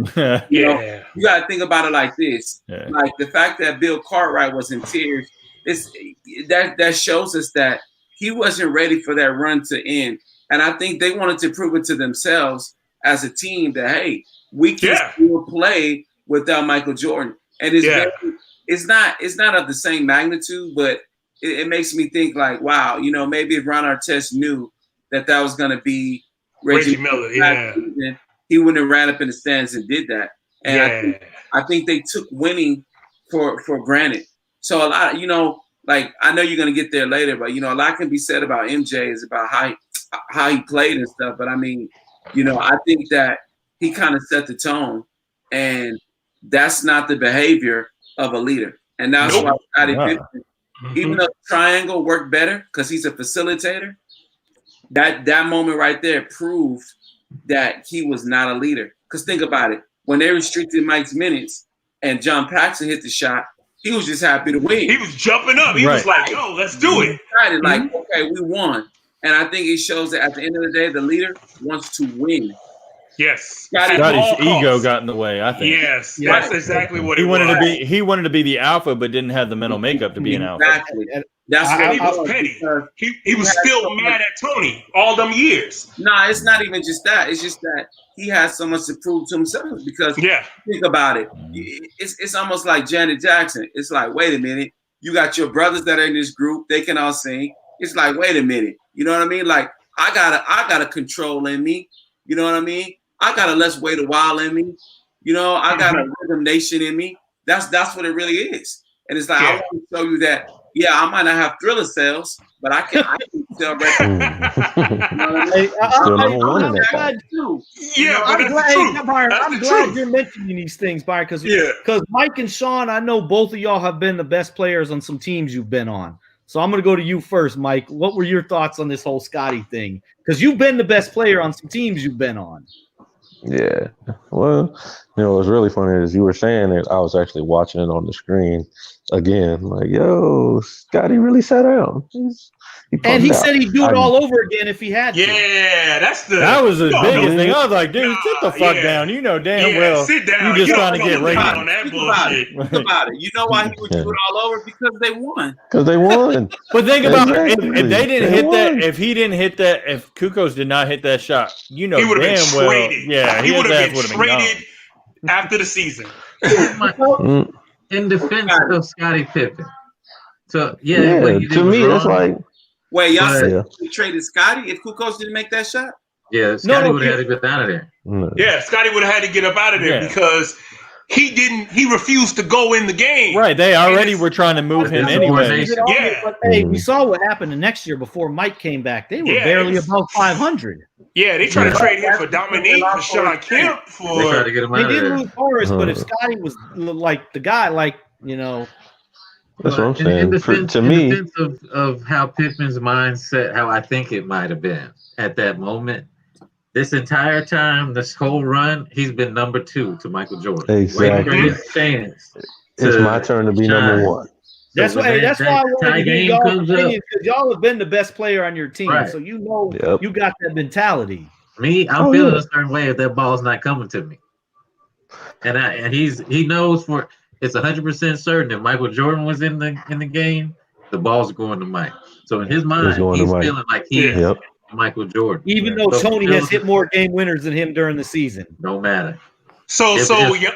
C: You gotta think about it like this.
F: Yeah.
C: Like the fact that Bill Cartwright was in tears, that shows us that he wasn't ready for that run to end. And I think they wanted to prove it to themselves as a team that, hey, we can still play without Michael Jordan. And it's not of the same magnitude, but it makes me think like, wow, maybe if Ron Artest knew that was going to be Reggie Miller, season, he wouldn't have ran up in the stands and did that. And I think they took winning for granted. So a lot, like I know you're going to get there later, but a lot can be said about MJ is about how he played and stuff. But I mean, I think that he kind of set the tone, and that's not the behavior of a leader. And that's why Scottie Pippen, even though the triangle worked better because he's a facilitator, that moment right there proved that he was not a leader. Because think about it. When they restricted Mike's minutes and John Paxson hit the shot, he was just happy to win.
D: He was jumping up. He was like, yo, let's do it.
C: Excited, like, okay, we won. And I think it shows that at the end of the day, the leader wants to win.
D: Yes.
F: Scotty's ego got in the way, I think.
D: Yes, that's exactly what he
F: wanted to be. He wanted to be the alpha, but didn't have the mental makeup to be an alpha.
C: Exactly. That's what
D: he was petty. He was still mad at Tony all them years.
C: Nah, it's not even just that. It's just that he has so much to prove to himself. Because think about it. It's almost like Janet Jackson. It's like, wait a minute. You got your brothers that are in this group. They can all sing. It's like, wait a minute. You know what I mean? Like, I got a control in me. You know what I mean? I got a Let's Wait a While in me. I got a Rhythm Nation in me. That's what it really is. And it's like, I want to show you that, I might not have Thriller sales, but I can sell records.
A: I'm glad you're mentioning these things, Byron, because Mike and Sean, I know both of y'all have been the best players on some teams you've been on. So I'm going to go to you first, Mike. What were your thoughts on this whole Scotty thing? Because you've been the best player on some teams you've been on.
E: Yeah. Well, what's really funny is you were saying it. I was actually watching it on the screen again. Like, yo, Scotty really sat down.
A: He said he'd do it all over again if he had to.
D: Yeah,
F: that was the biggest thing. I was like, dude, sit the fuck down. You know damn well
D: sit down.
F: You just trying to get ready
D: on that bullshit.
C: Think about it. You know why he would do it all over? Because they won.
F: But think about it. If they didn't hit that, if he didn't hit that, if Kukoc did not hit that shot, he would have been traded. Yeah,
D: he would have been traded after the season.
B: In defense of Scottie Pippen. So
E: to me, it's like.
C: Wait, y'all said we traded Scotty if Kukoc didn't make that shot?
B: Yeah, Scotty would have had to get out of there.
D: Yeah, Scotty would have had to get up out of there because he refused to go in the game.
F: Right, they already were trying to move him anyway.
A: But hey, we saw what happened the next year before Mike came back. They were barely above 500.
D: Yeah, they tried to trade him for Dominique, for Sean Kemp.
B: They tried to get him out of there.
A: They did lose Horace, but if Scotty was like the guy,
E: that's what I'm saying.
B: In defense of how Pippen's mindset, how I think it might have been at that moment, this entire time, this whole run, he's been number 2 to Michael Jordan.
E: Exactly. It's my turn to be number 1.
A: That's why I wanted to get y'all's opinion, because y'all have been the best player on your team, so you got that mentality.
B: Me, I'm feeling a certain way if that ball's not coming to me, and he knows it's 100% certain if Michael Jordan was in the game, the ball's going to Mike. So in his mind, he's feeling like he's Michael Jordan.
A: Even though Tony has hit more game winners than him during the season.
B: No matter.
D: So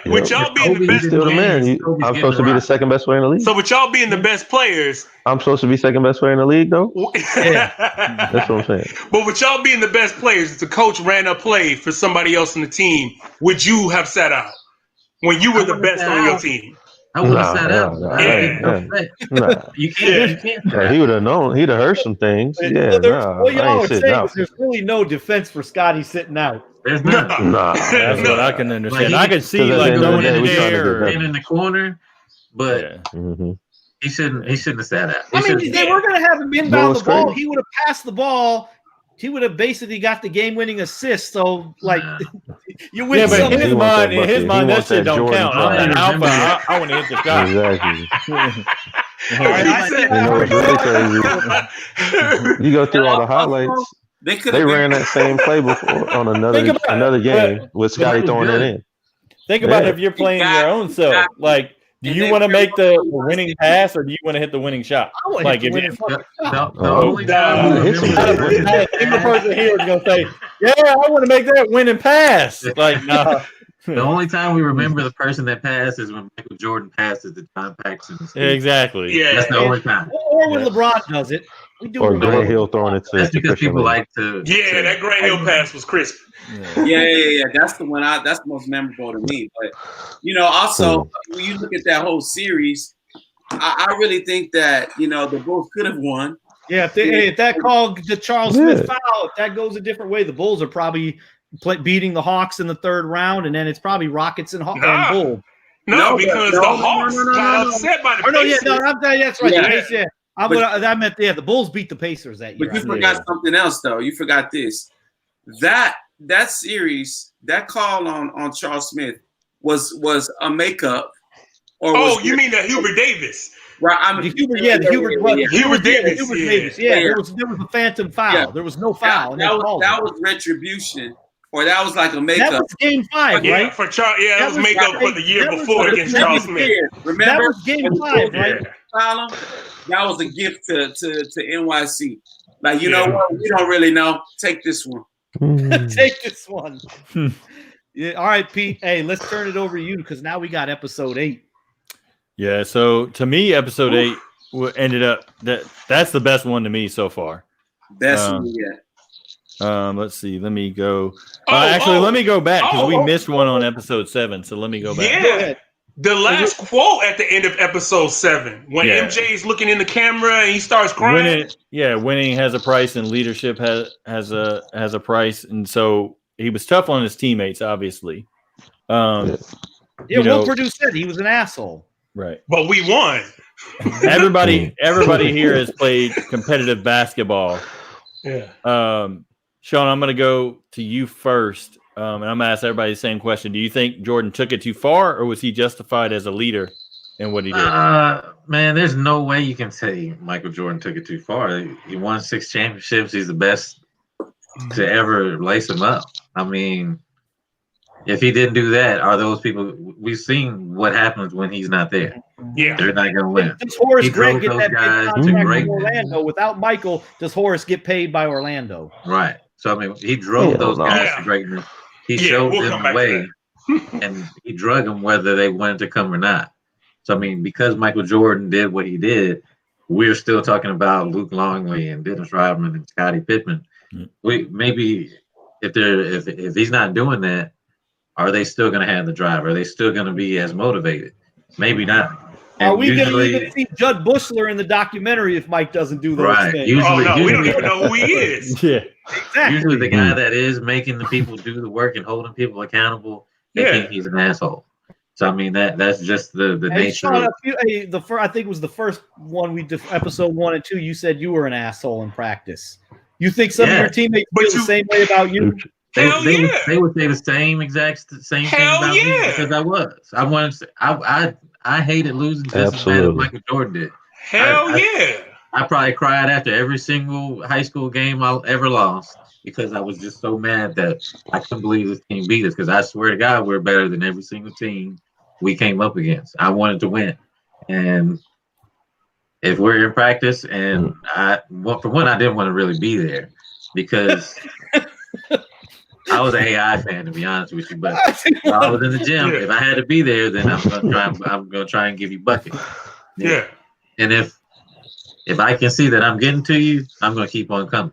D: with y'all being the best players,
E: I'm supposed to be the second best player in the league.
D: So with y'all being the best players,
E: I'm supposed to be second best player in the league, though. That's what I'm saying.
D: But with y'all being the best players, if the coach ran a play for somebody else on the team, would you have sat out? When you were the best on your team,
B: I would have sat out. You can't.
E: He would have known. He'd have heard some things.
A: What y'all are saying is there's really no defense for Scotty sitting out.
B: There's not.
F: That's what I can understand. I can see going in there
B: in the corner, but he shouldn't have sat out.
A: They were going to have him inbound the ball. He would have passed the ball he would have basically got the game-winning assist. So, like, you win
F: Yeah, but
A: some.
F: in his
E: He wants
F: mind,
E: that bucket. He
F: that
E: wants
F: shit
E: that
F: don't
E: Jordan
F: count. I'm
E: time.
F: an alpha. I want to hit the shot.
E: Exactly.
A: All right,
C: He said-
E: You know what's really crazy? You go through all the highlights.
C: They could
E: They
C: have
E: ran that same play before on
F: Think about it,
E: another game with Scotty
B: was
E: throwing
B: good.
E: it in.
F: Think about
E: Yeah.
F: if you're playing
C: Exactly.
F: your own self.
C: Exactly.
F: Like, do
C: And
F: you
C: they
F: want to
C: really
F: make the
C: want to
F: winning
C: see
F: pass or do you want to hit the winning shot?
A: I want
F: Like,
A: to
F: if
A: win
F: you,
A: it.
B: The only time we
E: Hit some
B: remember
E: good
F: not a single person here is gonna say, "Yeah, I want to make that winning pass." Like, nah.
B: the only time we remember the person that passed is when Michael Jordan passes to John Paxson.
F: Exactly.
D: Yeah.
B: That's the only time.
A: Or when LeBron does it. We do
E: Or
A: remember
E: Grant
A: when
E: Hill
A: LeBron
E: throwing it
B: That's
E: to
B: because
E: Christian
B: people
E: Lee.
B: like to.
D: Yeah, that Grant Hill pass was crisp.
C: Yeah. That's the one. That's the most memorable to me. But also when you look at that whole series, I really think that the Bulls could have won.
A: Yeah, if that call, the Charles Smith foul, if that goes a different way, the Bulls are probably beating the Hawks in the third round, and then it's probably Rockets and Bulls.
D: No, because the Hawks got upset by the Pacers.
A: That's right.
C: Yeah.
A: The Pacers, that meant the Bulls beat the Pacers that year.
C: But you forgot something else, though. You forgot this. That series, that call on Charles Smith was a makeup.
D: You mean the Hubert Davis?
C: Right,
A: the Hubert Davis. Yeah, there was a phantom foul.
C: Yeah.
A: There was no foul.
C: That was retribution, or that was like a makeup.
A: That was game 5,
D: Yeah,
A: right?
D: for Charles. Yeah, that was makeup for the year before against Charles Smith.
C: Remember,
A: that was game 5, right?
C: That was a gift to NYC. Like, you know what? We don't really know. Take this one.
A: Take this one. Yeah. All right, Pete. Hey, let's turn it over to you because now we got episode 8.
F: Yeah, so to me, episode 8 ended up that's the best one to me so far.
C: Best one yet.
F: Let's see. Let me go. Let me go back because we missed one on episode 7. So let me go back.
D: Yeah, the last quote at the end of episode 7 when MJ is looking in the camera and he starts crying.
F: Winning has a price and leadership has a price, and so he was tough on his teammates, obviously. Will
A: Purdue said he was an asshole.
F: Right.
D: But we won.
F: Everybody here has played competitive basketball.
D: Yeah.
F: Sean, I'm going to go to you first, and I'm going to ask everybody the same question. Do you think Jordan took it too far, or was he justified as a leader in what he did?
B: Man, there's no way you can say Michael Jordan took it too far. He won 6 championships. He's the best to ever lace him up. I mean, if he didn't do that, are those people? We've seen what happens when he's not there.
D: Yeah,
B: they're not going to win.
A: Does Horace
B: He
A: Grant
B: drove
A: get that
B: those guys
A: big
B: to
A: contract
B: greatness.
A: from Orlando? Without Michael, does Horace get paid by Orlando?
B: Right. So, I mean, he drove those guys to greatness. He showed them the way, and he drug them whether they wanted to come or not. So, I mean, because Michael Jordan did what he did, we're still talking about Luke Longley and Dennis Rodman and Scottie Pippen. Maybe if he's not doing that, are they still going to have the drive? Are they still going to be as motivated? Maybe not. And
A: are we going to even see Judd Bushler in the documentary if Mike doesn't do those things?
D: We don't even know who he is.
F: Yeah,
A: exactly.
B: Usually the guy that is making the people do the work and holding people accountable, they think he's an asshole. So I mean that's just the nature.
A: Sean, I think it was the first one we did, episode 1 and 2. You said you were an asshole in practice. You think some of your teammates feel the same way about you?
B: They would say the exact same thing about me because I hated losing just as bad as Michael Jordan did. I probably cried after every single high school game I ever lost because I was just so mad that I couldn't believe this team beat us. Because I swear to God, we're better than every single team we came up against. I wanted to win, and if we're in practice, and I didn't want to really be there because. I was an AI fan, to be honest with you, but while I was in the gym, if I had to be there, then I'm gonna try and give you buckets.
D: Yeah.
B: And if I can see that I'm getting to you, I'm gonna keep on coming.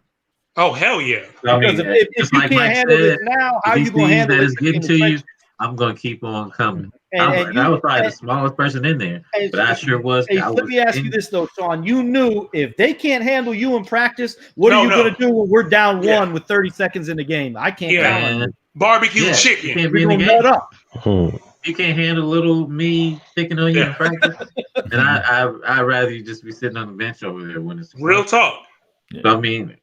D: Oh hell yeah!
B: I mean,
A: if you can't handle it now, how are you gonna handle it?
B: It's getting to you. I'm gonna keep on coming. I was probably the smallest person in there, but I sure was.
A: Let me ask you this though, Sean. You knew if they can't handle you in practice, what are you going to do when we're down 1 with 30 seconds in the game? I can't count on you.
D: Barbecue chicken.
B: You can't be in the game. You can't handle little me picking on you in practice. And I'd rather you just be sitting on the bench over there when it's
D: real talk.
B: So, I mean,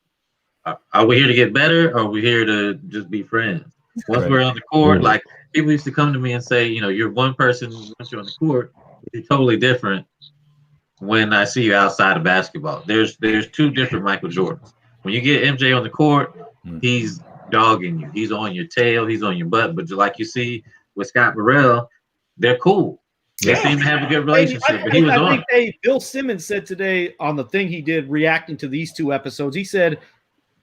B: are we here to get better, or are we here to just be friends? Once we're on the court, like people used to come to me and say, you're one person once you're on the court, you're totally different when I see you outside of basketball. There's two different Michael Jordans. When you get MJ on the court, he's dogging you. He's on your tail. He's on your butt. But like you see with Scott Burrell, they're cool. They seem to have a good relationship. But he was on.
A: I think Bill Simmons said today on the thing he did reacting to these two episodes, he said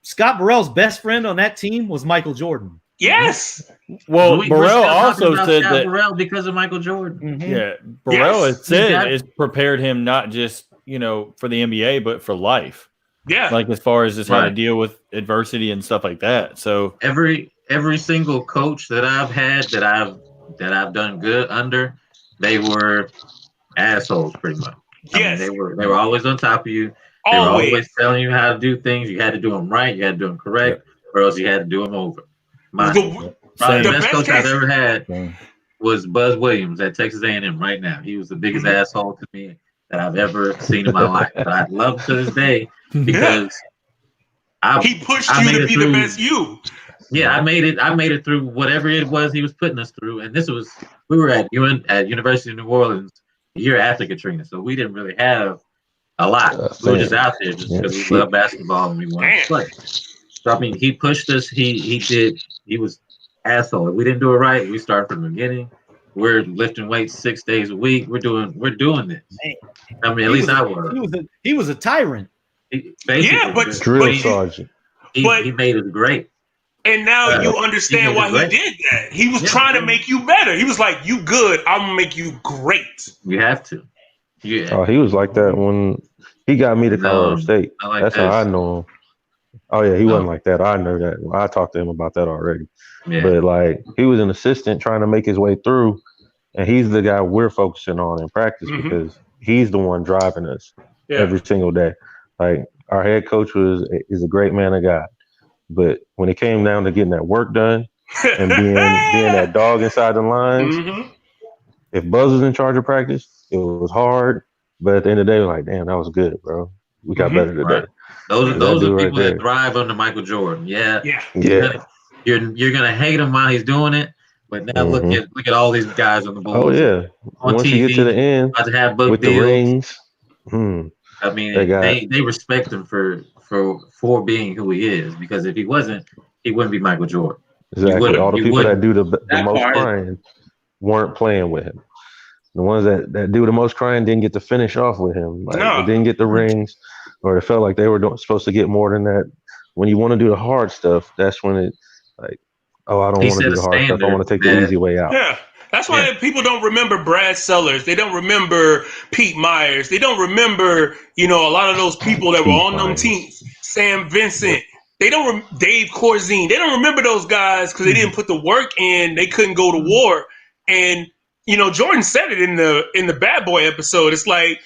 A: Scott Burrell's best friend on that team was Michael Jordan.
D: Yes.
F: Well, Burrell also said
B: Scott
F: that
B: Burrell because of Michael Jordan.
F: Yeah, Burrell has said it's prepared him not just for the NBA but for life.
D: Yeah,
F: like as far as just how to deal with adversity and stuff like that. So
B: every single coach that I've had that I've done good under, they were assholes pretty much.
D: Yes,
B: I mean, they were always on top of you. They were always telling you how to do things. You had to do them right. You had to do them correct, or else you had to do them over. The best coach I've ever had was Buzz Williams at Texas A&M right now. He was the biggest asshole to me that I've ever seen in my life. But I love him to this day because
D: he pushed you to be the best you.
B: Yeah, I made it through whatever it was he was putting us through. And we were at University of New Orleans a year after Katrina, so we didn't really have a lot. We were just out there just because we love basketball and we wanted to play. So I mean, he pushed us. He was asshole. If we didn't do it right, we started from the beginning. We're lifting weights 6 days a week. We're doing this.
A: Man.
B: I mean, at least I was.
A: He was a tyrant.
D: But
E: drill sergeant.
B: He made it great.
D: And now you understand why he did that. He was trying to make you better. He was like, "You good? I'm gonna make you great."
B: You have to. Yeah.
E: Oh, he was like that when he got me to Colorado State. That's how I know him. Oh yeah, he wasn't like that. I know that. I talked to him about that already. Yeah. But like, he was an assistant trying to make his way through, and he's the guy we're focusing on in practice because he's the one driving us every single day. Like, our head coach is a great man of God, but when it came down to getting that work done and being that dog inside the lines, if Buzz was in charge of practice, it was hard. But at the end of the day, like, damn, that was good, bro. We got better today.
B: Right. Those are people that thrive under Michael Jordan. Yeah. You're gonna hate him while he's doing it, but now look at all these guys on the board.
E: Oh yeah. Once TV, you get to the end,
B: about to have book
E: with
B: deals.
E: The rings.
B: I mean, they respect him for being who he is, because if he wasn't, he wouldn't be Michael Jordan.
E: Exactly. All the people that do the most crying weren't playing with him. The ones that do the most crying didn't get to finish off with him. Like, they didn't get the rings, or it felt like they were supposed to get more than that. When you want to do the hard stuff, that's when it like, oh, I don't want to do the hard stuff. I want to take the easy way out.
D: Yeah. That's why people don't remember Brad Sellers. They don't remember Pete Myers. They don't remember, a lot of those people that were on them teams. Sam Vincent. They don't Dave Corzine. They don't remember those guys because they didn't put the work in. They couldn't go to war. And Jordan said it in the Bad Boy episode. It's like,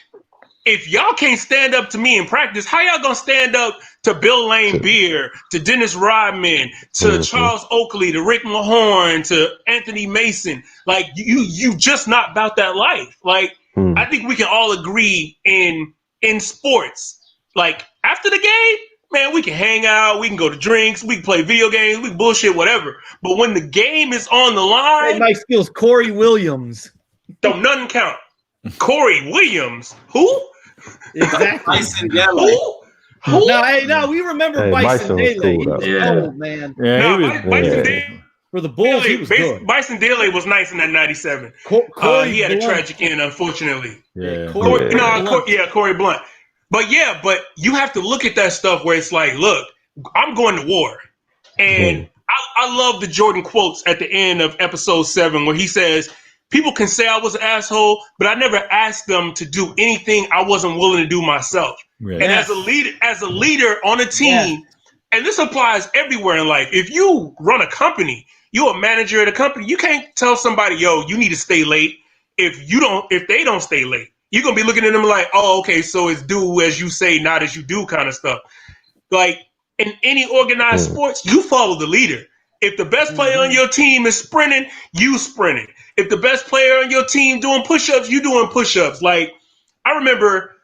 D: if y'all can't stand up to me in practice, how y'all gonna stand up to Bill Lane Beer, to Dennis Rodman, to Charles Oakley, to Rick Mahorn, to Anthony Mason? Like, you just not about that life. Like, I think we can all agree in sports. Like, after the game, man, we can hang out, we can go to drinks, we can play video games, we can bullshit, whatever. But when the game is on the line,
A: Mike Skills, Corey Williams.
D: Don't nothing count. Corey Williams, who?
A: Exactly.
C: Bison Dele.
D: Who?
A: No, we remember Bison Dele. He was old, man.
D: Yeah, Bison Dele.
A: For the Bulls, he was good.
D: Bison Dele was nice in that 97. He had a tragic end, unfortunately.
A: Yeah.
D: Corey Blunt. But you have to look at that stuff where it's like, look, I'm going to war. And I love the Jordan quotes at the end of episode 7 where he says, people can say I was an asshole, but I never asked them to do anything I wasn't willing to do myself. Right. And as a leader on a team, and this applies everywhere in life. If you run a company, you're a manager at a company, you can't tell somebody, yo, you need to stay late if they don't stay late. You're going to be looking at them like, oh, okay, so it's do as you say, not as you do kind of stuff. Like, in any organized sports, you follow the leader. If the best player on your team is sprinting, you sprinting. If the best player on your team doing push-ups, you doing push-ups. Like, I remember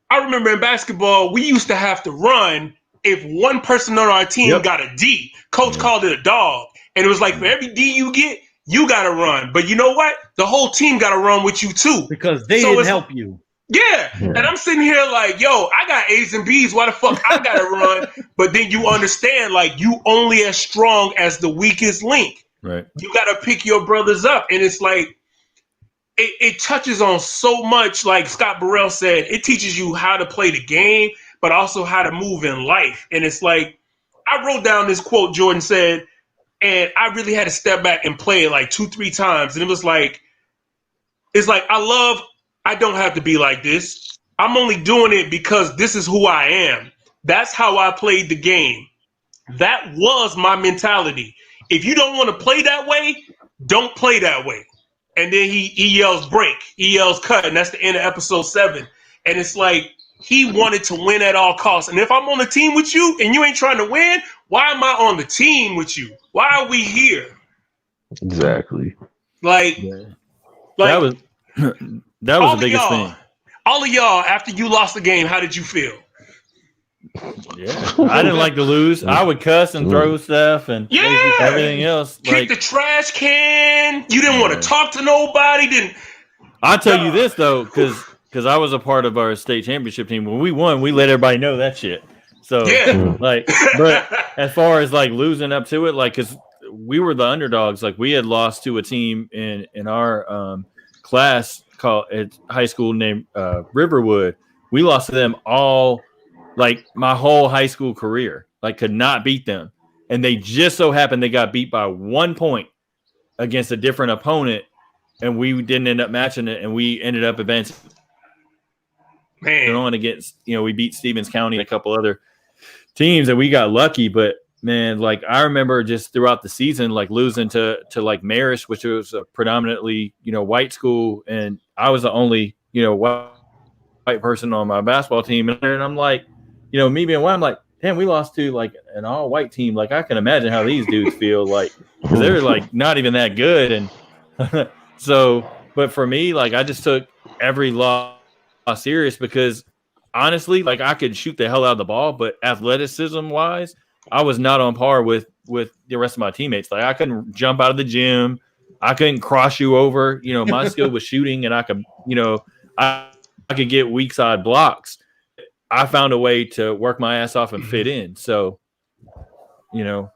D: in basketball, we used to have to run if one person on our team got a D, coach called it a dog. And it was like, for every D you get, you got to run. But you know what? The whole team got to run with you too.
A: Because they didn't help you.
D: Yeah. And I'm sitting here like, yo, I got A's and B's. Why the fuck I got to run? But then you understand, like, you only as strong as the weakest link.
F: Right.
D: You got to pick your brothers up. And it's like, it touches on so much, like Scott Burrell said, it teaches you how to play the game, but also how to move in life. And it's like, I wrote down this quote Jordan said, and I really had to step back and play it like 2-3 times. And it was like, it's like, I don't have to be like this. I'm only doing it because this is who I am. That's how I played the game. That was my mentality. If you don't want to play that way, don't play that way. And then he yells break, he yells cut, and that's the end of episode 7. And it's like, he wanted to win at all costs. And if I'm on the team with you and you ain't trying to win, why am I on the team with you? Why are we here?
E: Exactly.
D: Like
F: that was the biggest thing.
D: All of y'all, after you lost the game, how did you feel?
F: Yeah, I didn't like to lose. I would cuss and throw stuff and everything else.
D: Kick the trash can. You didn't want to talk to nobody.
F: I'll tell you this though, because I was a part of our state championship team. When we won, we let everybody know that shit. So like, but as far as like losing up to it, like, because we were the underdogs. Like, we had lost to a team in our class called at high school named Riverwood. We lost to them all. Like, my whole high school career, like, could not beat them. And they just so happened they got beat by 1 point against a different opponent, and we didn't end up matching it, and we ended up advancing on against, we beat Stevens County and a couple other teams, and we got lucky. But, man, like, I remember just throughout the season, like, losing to like, Marist, which was a predominantly, white school, and I was the only, white person on my basketball team. And I'm like, me being white, I'm like, damn, we lost to like an all white team. Like, I can imagine how these dudes feel, like, because they're like not even that good. And so, but for me, like, I just took every loss serious because honestly, like, I could shoot the hell out of the ball, but athleticism wise, I was not on par with the rest of my teammates. Like, I couldn't jump out of the gym. I couldn't cross you over. My skill was shooting, and I could, I could get weak side blocks. I found a way to work my ass off and fit in. So, it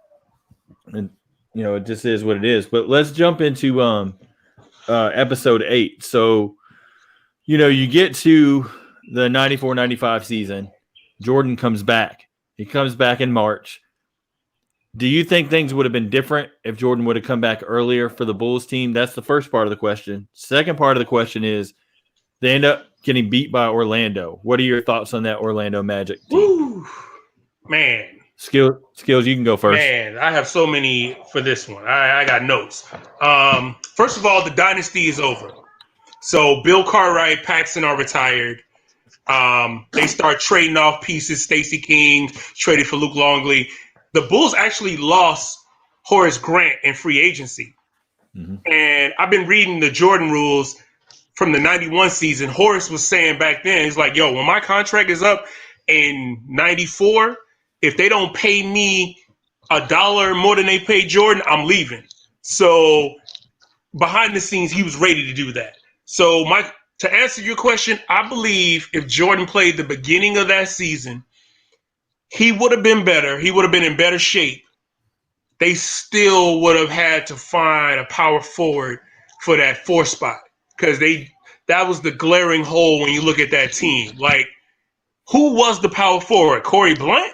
F: just is what it is. But let's jump into episode 8. So, you get to the 94-95 season. Jordan comes back. He comes back in March. Do you think things would have been different if Jordan would have come back earlier for the Bulls team? That's the first part of the question. Second part of the question is, they end up getting beat by Orlando. What are your thoughts on that Orlando Magic team?
D: Woo, man.
F: Skills, you can go first.
D: Man, I have so many for this one. I got notes. First of all, the dynasty is over. So Bill Cartwright, Paxson are retired. They start trading off pieces. Stacey King traded for Luke Longley. The Bulls actually lost Horace Grant in free agency. Mm-hmm. And I've been reading the Jordan rules from the 91 season. Horace was saying back then, he's like, yo, when my contract is up in 94, if they don't pay me $1 more than they paid Jordan, I'm leaving. So behind the scenes, he was ready to do that. So to answer your question, I believe if Jordan played the beginning of that season, he would have been better. He would have been in better shape. They still would have had to find a power forward for that 4 spot. Because that was the glaring hole when you look at that team. Like, who was the power forward? Corey Blunt?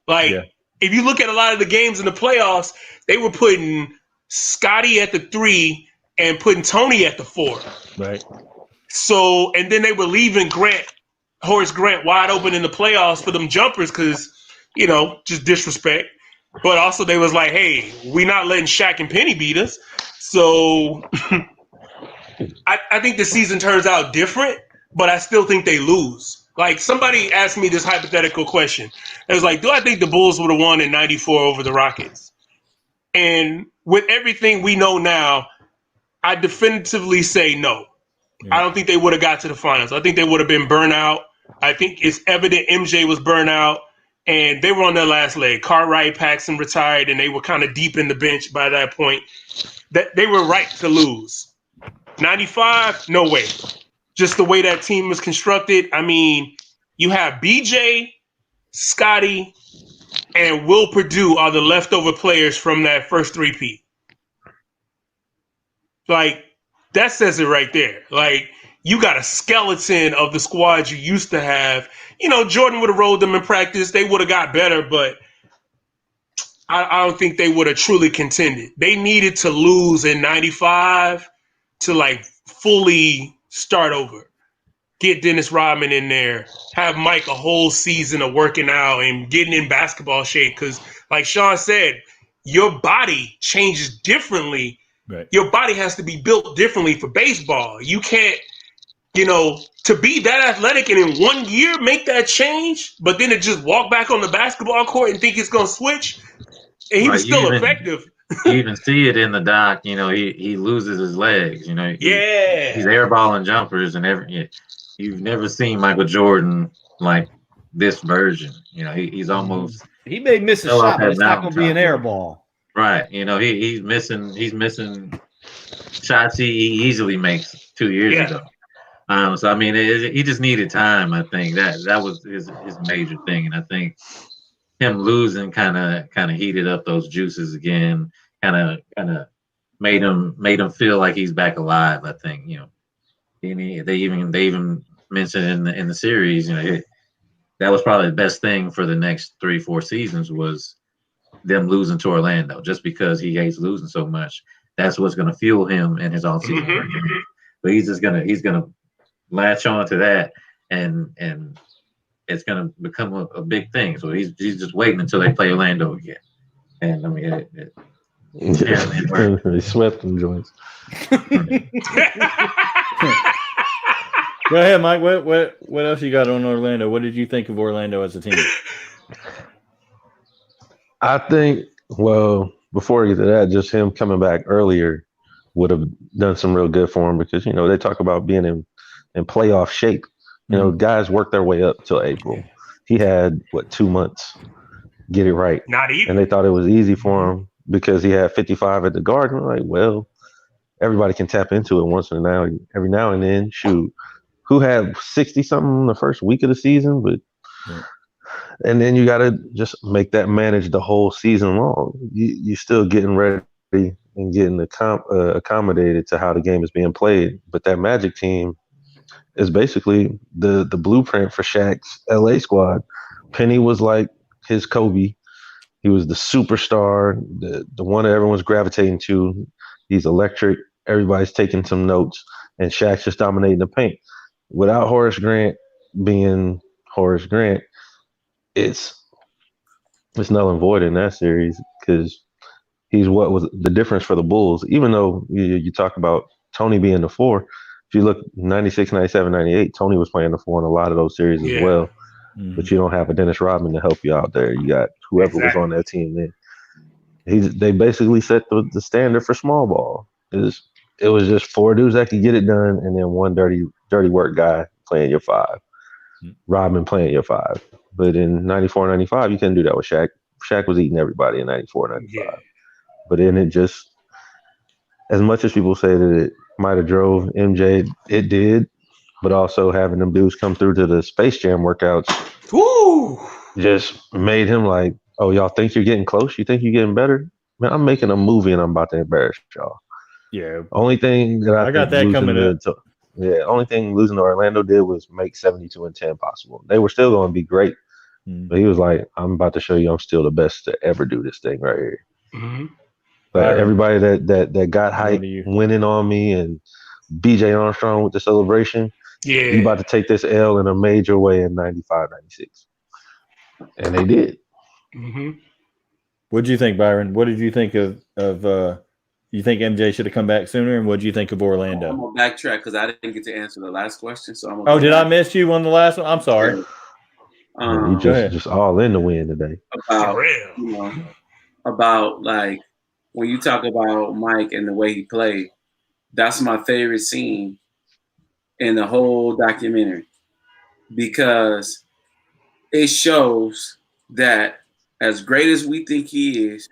D: Like, if you look at a lot of the games in the playoffs, they were putting Scotty at the 3 and putting Tony at the 4.
F: Right.
D: So, and then they were leaving Horace Grant wide open in the playoffs for them jumpers because, just disrespect. But also they was like, hey, we're not letting Shaq and Penny beat us. So I think the season turns out different, but I still think they lose. Like, somebody asked me this hypothetical question. It was like, do I think the Bulls would have won in 94 over the Rockets? And with everything we know now, I definitively say no. Yeah. I don't think they would have got to the finals. I think they would have been burnt out. I think it's evident MJ was burnt out. and they were on their last leg. Cartwright, Paxson retired, and they were kind of deep in the bench by that point. That they were right to lose. 95, no way. Just the way that team was constructed. I mean, you have BJ, Scotty, and Will Perdue are the leftover players from that first three-peat. Like, that says it right there. Like, you got a skeleton of the squad you used to have. You know, Jordan would have rolled them in practice. They would have got better, but I don't think they would have truly contended. They needed to lose in 95 to, like, fully start over. Get Dennis Rodman in there. Have Mike a whole season of working out and getting in basketball shape. Because, like Sean said, your body changes differently.
F: Right.
D: Your body has to be built differently for baseball. You can't, you know, to be that athletic and in 1 year make that change, but then to just walk back on the basketball court and think it's going to switch. And he was still effective.
B: You even see it in the doc. You know, he loses his legs. You know, he's airballing jumpers and you've never seen Michael Jordan like this version. You know, he's almost
A: he may miss a shot, but it's not going to be an air ball.
B: Right. You know, he's missing shots he easily makes 2 years ago. So I mean, he just needed time. I think that was his major thing, and I think him losing kind of heated up those juices again. Kind of made him feel like he's back alive. I think, you know, they even mentioned in the series, you know, that was probably the best thing for the next 3-4 seasons was them losing to Orlando, just because he hates losing so much. That's what's going to fuel him in his offseason. Mm-hmm. But he's gonna latch on to that, and it's going to become a big thing. So he's just waiting until they play Orlando again. And I mean,
E: he swept them joints.
F: Go ahead, Mike. What else you got on Orlando? What did you think of Orlando as a team?
E: I think, well, before we get to that, just him coming back earlier would have done some real good for him, because, you know, they talk about being in playoff shape. You know, guys work their way up till April. He had, 2 months, get it right.
D: Not even.
E: And they thought it was easy for him because he had 55 at the Garden. Like, well, everybody can tap into it once in a now, every now and then. Shoot, who had 60-something the first week of the season? But and then you got to just make that manage the whole season long. You still getting ready and getting accommodated to how the game is being played. But that Magic team is basically the blueprint for Shaq's LA squad. Penny was like his Kobe. He was the superstar, the one that everyone's gravitating to. He's electric. Everybody's taking some notes, and Shaq's just dominating the paint. Without Horace Grant being Horace Grant, it's null and void in that series, because he's what was the difference for the Bulls. Even though you talk about Tony being the 4, if you look 96, 97, 98, Tony was playing the 4 in a lot of those series as well. Mm-hmm. But you don't have a Dennis Rodman to help you out there. You got whoever was on that team then. They basically set the standard for small ball. It was just 4 dudes that could get it done, and then one dirty work guy playing your 5. Rodman playing your 5. But in 94, 95, you couldn't do that with Shaq. Shaq was eating everybody in 94, 95. Yeah. But then it just, as much as people say that it might have drove MJ, it did. But also having them dudes come through to the Space Jam workouts just made him like, oh, y'all think you're getting close? You think you're getting better? Man, I'm making a movie and I'm about to embarrass y'all.
F: Yeah.
E: Only thing that I
F: got that coming up.
E: Only thing losing to Orlando did was make 72-10 possible. They were still going to be great. But he was like, I'm about to show you I'm still the best to ever do this thing right here. Mm-hmm. But Byron, everybody that got hype winning on me, and BJ Armstrong with the celebration, you about to take this L in a major way in 95, 96. And they did.
F: Mm-hmm. What did you think, Byron? What did you think of you think MJ should have come back sooner? And what did you think of Orlando?
C: I'm going to backtrack because I didn't get to answer the last question. So I'm
F: did I miss you on the last one? I'm sorry.
E: You just all in the win today.
C: About like when you talk about Mike and the way he played, that's my favorite scene in the whole documentary, because it shows that as great as we think he is,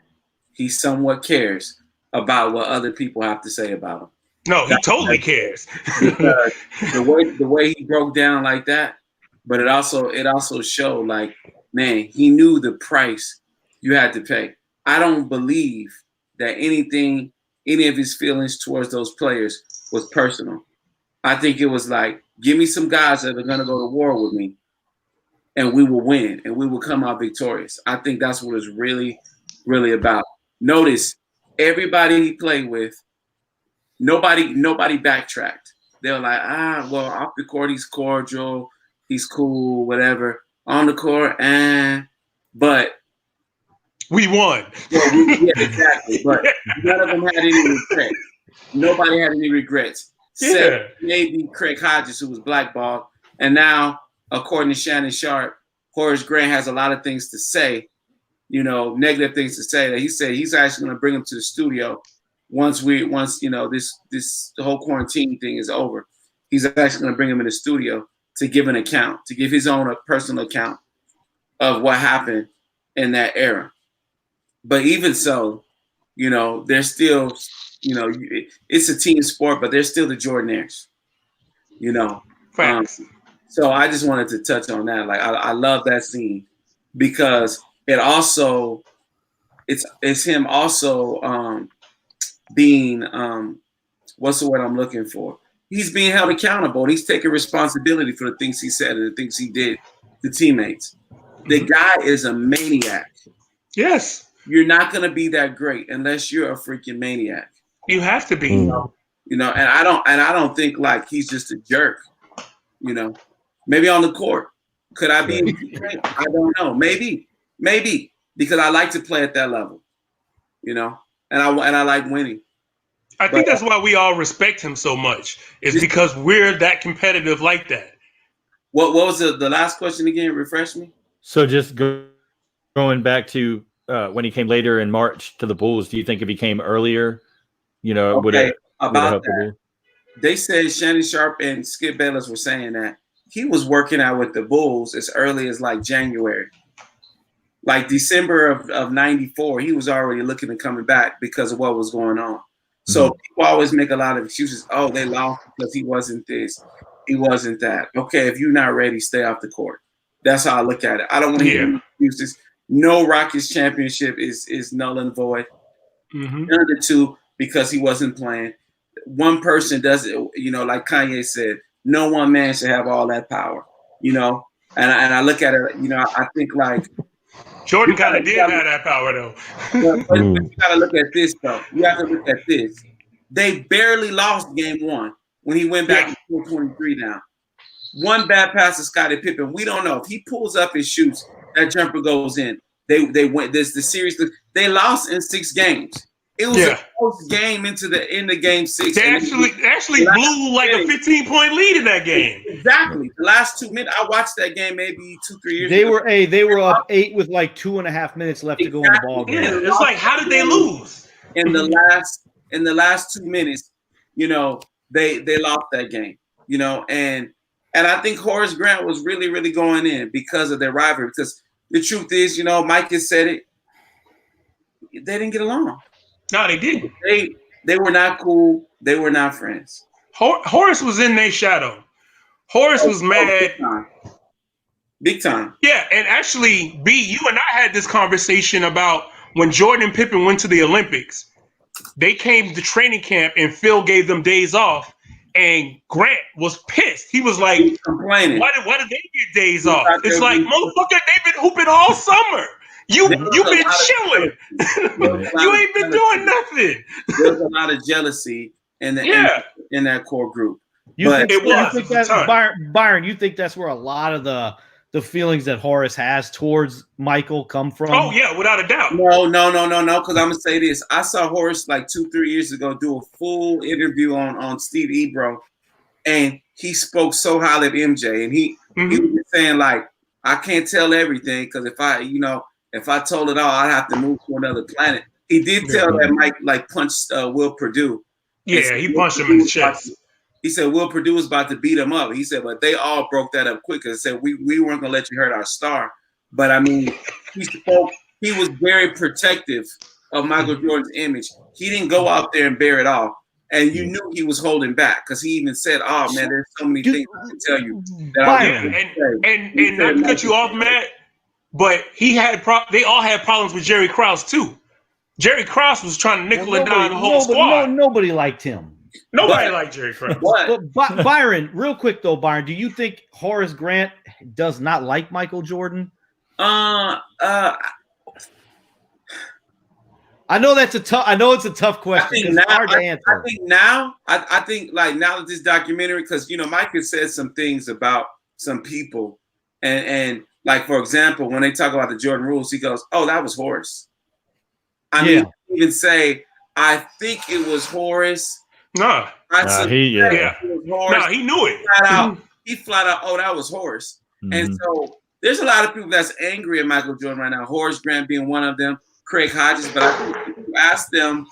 C: he somewhat cares about what other people have to say about him.
D: No, he totally cares.
C: Because the way he broke down like that, but it also showed like, man, he knew the price you had to pay. I don't believe that any of his feelings towards those players was personal. I think it was like, give me some guys that are gonna go to war with me, and we will win, and we will come out victorious. I think that's what it's really, really about. Notice everybody he played with, nobody backtracked. They were like, well, off the court he's cordial, he's cool, whatever. On the court, but
D: we won.
C: Yeah, exactly. But none of them had any regrets. Nobody had any regrets.
D: Yeah.
C: Except maybe Craig Hodges, who was blackballed, and now, according to Shannon Sharp, Horace Grant has a lot of things to say, negative things to say. That he said he's actually going to bring him to the studio once this whole quarantine thing is over. He's actually going to bring him in the studio to give an account, to give his own personal account of what happened in that era. But even so, they're still, it's a team sport, but they're still the Jordanaires, So I just wanted to touch on that. Like, I love that scene because it also, it's him also being, what's the word I'm looking for? He's being held accountable. He's taking responsibility for the things he said and the things he did to teammates. The guy is a maniac.
D: Yes.
C: You're not going to be that great unless you're a freaking maniac.
D: You have to be.
C: And I don't think like he's just a jerk. Maybe on the court. Could I be? I don't know. Maybe because I like to play at that level. And I like winning.
D: I think that's why we all respect him so much. Is because we're that competitive like that.
C: What was the last question again? Refresh me.
F: So just going back to when he came later in March to the Bulls, do you think if he came earlier, would it help the Bulls?
C: They said Shannon Sharp and Skip Bayless were saying that he was working out with the Bulls as early as like January. Like December of 94, he was already looking at coming back because of what was going on. So people always make a lot of excuses. Oh, they lost because he wasn't this, he wasn't that. Okay, if you're not ready, stay off the court. That's how I look at it. I don't want to hear any excuses. No Rockets championship is null and void. None of the two because he wasn't playing. One person does it, like Kanye said, no one man should have all that power, And I look at it, I think like
D: Jordan kind of did have that power though.
C: But you got to look at this though. You have to look at this. They barely lost game one when he went back to 423 down. One bad pass to Scottie Pippen. We don't know if he pulls up and shoots, that jumper goes in. They went the series. They lost in 6 games. It was a close game into the end of game 6.
D: They actually blew like a 15-point lead in that game.
C: Exactly. The last 2 minutes, I watched that game maybe 2-3 years
A: ago.
C: They
A: were up 8 with like 2.5 minutes left to go in the ball game.
D: Yeah, it's like, how did they lose?
C: In the last 2 minutes, they lost that game. And I think Horace Grant was really, really going in because of their rivalry. Because the truth is, Mike has said it, they didn't get along.
D: No, they didn't.
C: They were not cool. They were not friends.
D: Horace was in their shadow. Horace was mad.
C: Big time.
D: Yeah, and actually, B, you and I had this conversation about when Jordan and Pippen went to the Olympics. They came to training camp and Phil gave them days off. And Grant was pissed. He was like,
C: complaining.
D: Why did they get days off? It's like, motherfucker, they've been hooping all summer. You've been chilling. You ain't been doing nothing.
C: There's a lot of jealousy in that core group.
A: Byron, you think that's where a lot of the feelings that Horace has towards Michael come from?
D: Oh, yeah, without a doubt.
C: No, because I'm going to say this. I saw Horace like 2-3 years ago do a full interview on Steve Ebro, and he spoke so highly of MJ, and he was saying, like, I can't tell everything because if I told it all, I'd have to move to another planet. He did tell that Mike, like, punched Will Perdue.
D: Yeah, he punched him in the chest.
C: He said Will Perdue was about to beat him up. He said, but they all broke that up quick and said, we weren't going to let you hurt our star. but I mean, he was very protective of Michael Jordan's image. He didn't go out there and bear it all. And you knew he was holding back because he even said, "Oh man, there's so many things I can tell you."
D: And not to cut you off, Matt, but they all had problems with Jerry Krause too. Jerry Krause was trying to nickel and dime the whole squad.
A: Nobody liked him.
D: Nobody liked Jerry Krause.
A: But Byron, real quick though, Byron, do you think Horace Grant does not like Michael Jordan? I know it's a tough question. It's hard to answer.
C: I think now that this documentary, because Mike has said some things about some people, and like for example, when they talk about the Jordan rules, he goes, "Oh, that was Horace." I mean, he even say, "I think it was Horace."
D: He knew it.
C: He flat out, "Oh, that was Horace."
F: Mm-hmm.
C: And so there's a lot of people that's angry at Michael Jordan right now. Horace Grant being one of them. Craig Hodges, but I think if you asked them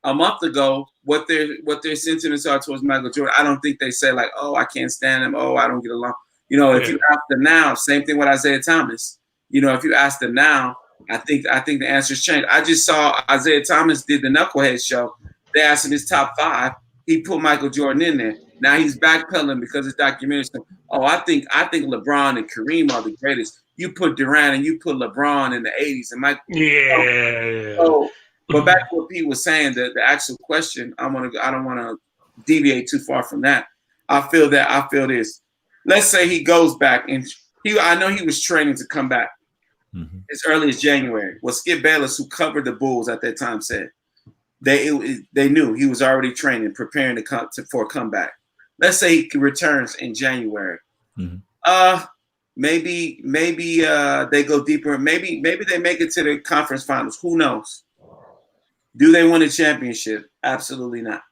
C: a month ago what their sentiments are towards Michael Jordan, I don't think they say like, "Oh, I can't stand him. Oh, I don't get along." If you ask them now, same thing with Isaiah Thomas. If you ask them now, I think the answers change. I just saw Isaiah Thomas did the Knucklehead show. They asked him his top 5. He put Michael Jordan in there. Now he's backpedaling because his documentary. Oh, I think LeBron and Kareem are the greatest. You put Durant and you put LeBron in the 80s and Mike.
D: Yeah.
C: So, but back to what Pete was saying, the actual question, I don't want to deviate too far from that. I feel this. Let's say he goes back and I know he was training to come back as early as January. Well, Skip Bayless, who covered the Bulls at that time, said they knew he was already training, preparing for a comeback. Let's say he returns in January. Maybe they go deeper. Maybe they make it to the conference finals. Who knows? Do they win a championship? Absolutely not.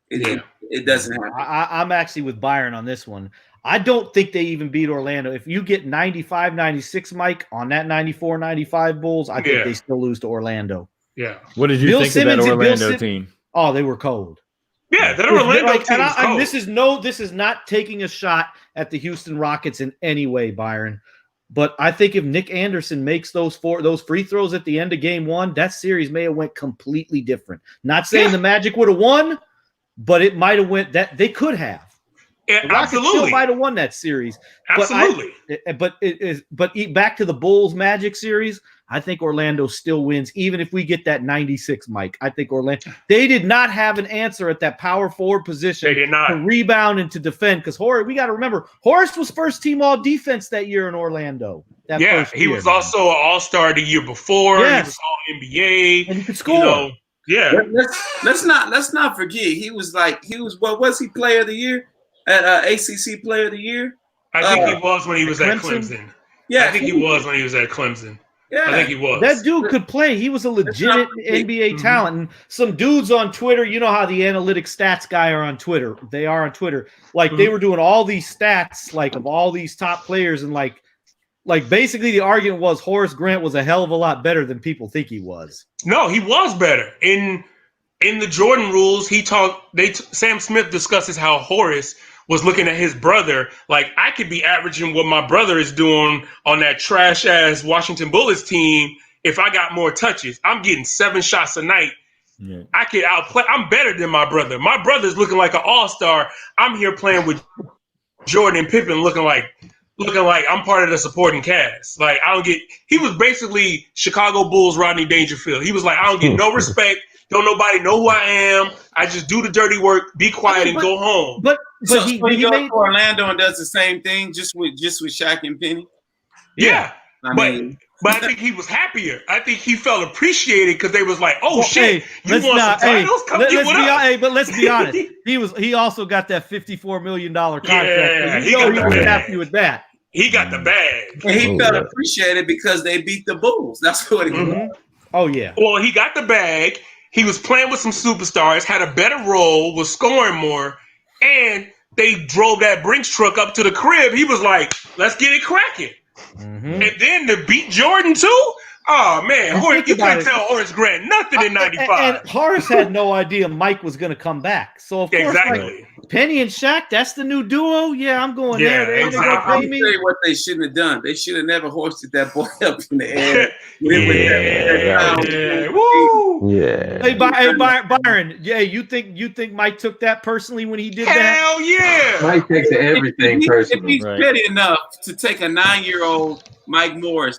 C: It doesn't happen.
A: I'm actually with Byron on this one. I don't think they even beat Orlando. If you get 95, 96, Mike, on that 94, 95 Bulls, I think they still lose to Orlando.
D: Yeah.
F: What did you think of that Orlando team?
A: Oh, they were cold.
D: Yeah, that Orlando team is cold.
A: This is not taking a shot at the Houston Rockets in any way, Byron. But I think if Nick Anderson makes those free throws at the end of game 1, that series may have went completely different. Not saying the Magic would have won, but it might have went that they could have.
D: Yeah,
A: the Rockets still might have won that series.
D: Absolutely.
A: But back to the Bulls Magic series, I think Orlando still wins, even if we get that 96, Mike. I think they did not have an answer at that power forward position.
D: They did not.
A: To rebound and to defend, because we got to remember, Horace was first team all defense that year in Orlando.
D: He was also an all-star the year before.
A: Yes.
D: He was all NBA.
A: And he could score.
C: Let's not forget, he was what was he player of the year? At ACC Player of the Year?
D: I think he was when he was at Clemson.
C: Yeah,
D: I think he was when he was at Clemson. Yeah, I think he was.
A: That dude could play. He was a legitimate NBA talent. And some dudes on Twitter, you know how the analytic stats guy are on Twitter. They are on Twitter. Like they were doing all these stats, like of all these top players, and like basically the argument was Horace Grant was a hell of a lot better than people think he was.
D: No, he was better. In the Jordan rules, Sam Smith discusses how Horace was looking at his brother like, I could be averaging what my brother is doing on that trash ass Washington Bullets team if I got more touches. I'm getting 7 shots a night. Yeah. I could outplay. I'm better than my brother. My brother's looking like an all-star. I'm here playing with Jordan and Pippen looking like I'm part of the supporting cast. Like he was basically Chicago Bulls Rodney Dangerfield. He was like, I don't get no respect. Don't nobody know who I am. I just do the dirty work, be quiet, and go home.
C: But he goes to Orlando and does the same thing, just with Shaq and Penny.
D: Yeah, but I think he was happier. I think he felt appreciated because they was like, "Oh shit, you want some titles? Come get with us."
A: But let's be honest. He also got that $54 million contract.
D: Yeah,
A: he was happy with that.
D: He got the bag,
C: and he felt appreciated because they beat the Bulls. That's what it was.
A: Oh yeah.
D: Well, he got the bag. He was playing with some superstars, had a better role, was scoring more, and they drove that Brinks truck up to the crib. He was like, let's get it cracking. And then to beat Jordan too, Oh man, Horace, you
A: about
D: couldn't
A: it.
D: tell Horace Grant nothing in '95.
A: And Horace had no idea Mike was going to come back. So of course, like,
D: Exactly.
A: Penny and Shaq, that's the new duo. Yeah, I'm going
D: Yeah,
A: there. They're
D: exactly.
A: going to
C: I'm
A: pay
C: gonna tell
A: me.
C: you what they shouldn't have done. They should have never hoisted that boy up in the air.
D: Yeah. Woo.
E: Yeah.
A: Hey, Byron. Yeah, you think Mike took that personally when he did that?
D: Hell yeah.
B: Mike takes everything
C: If
B: personal.
C: he's
F: Right.
C: petty enough to take a 9-year-old Mike Morris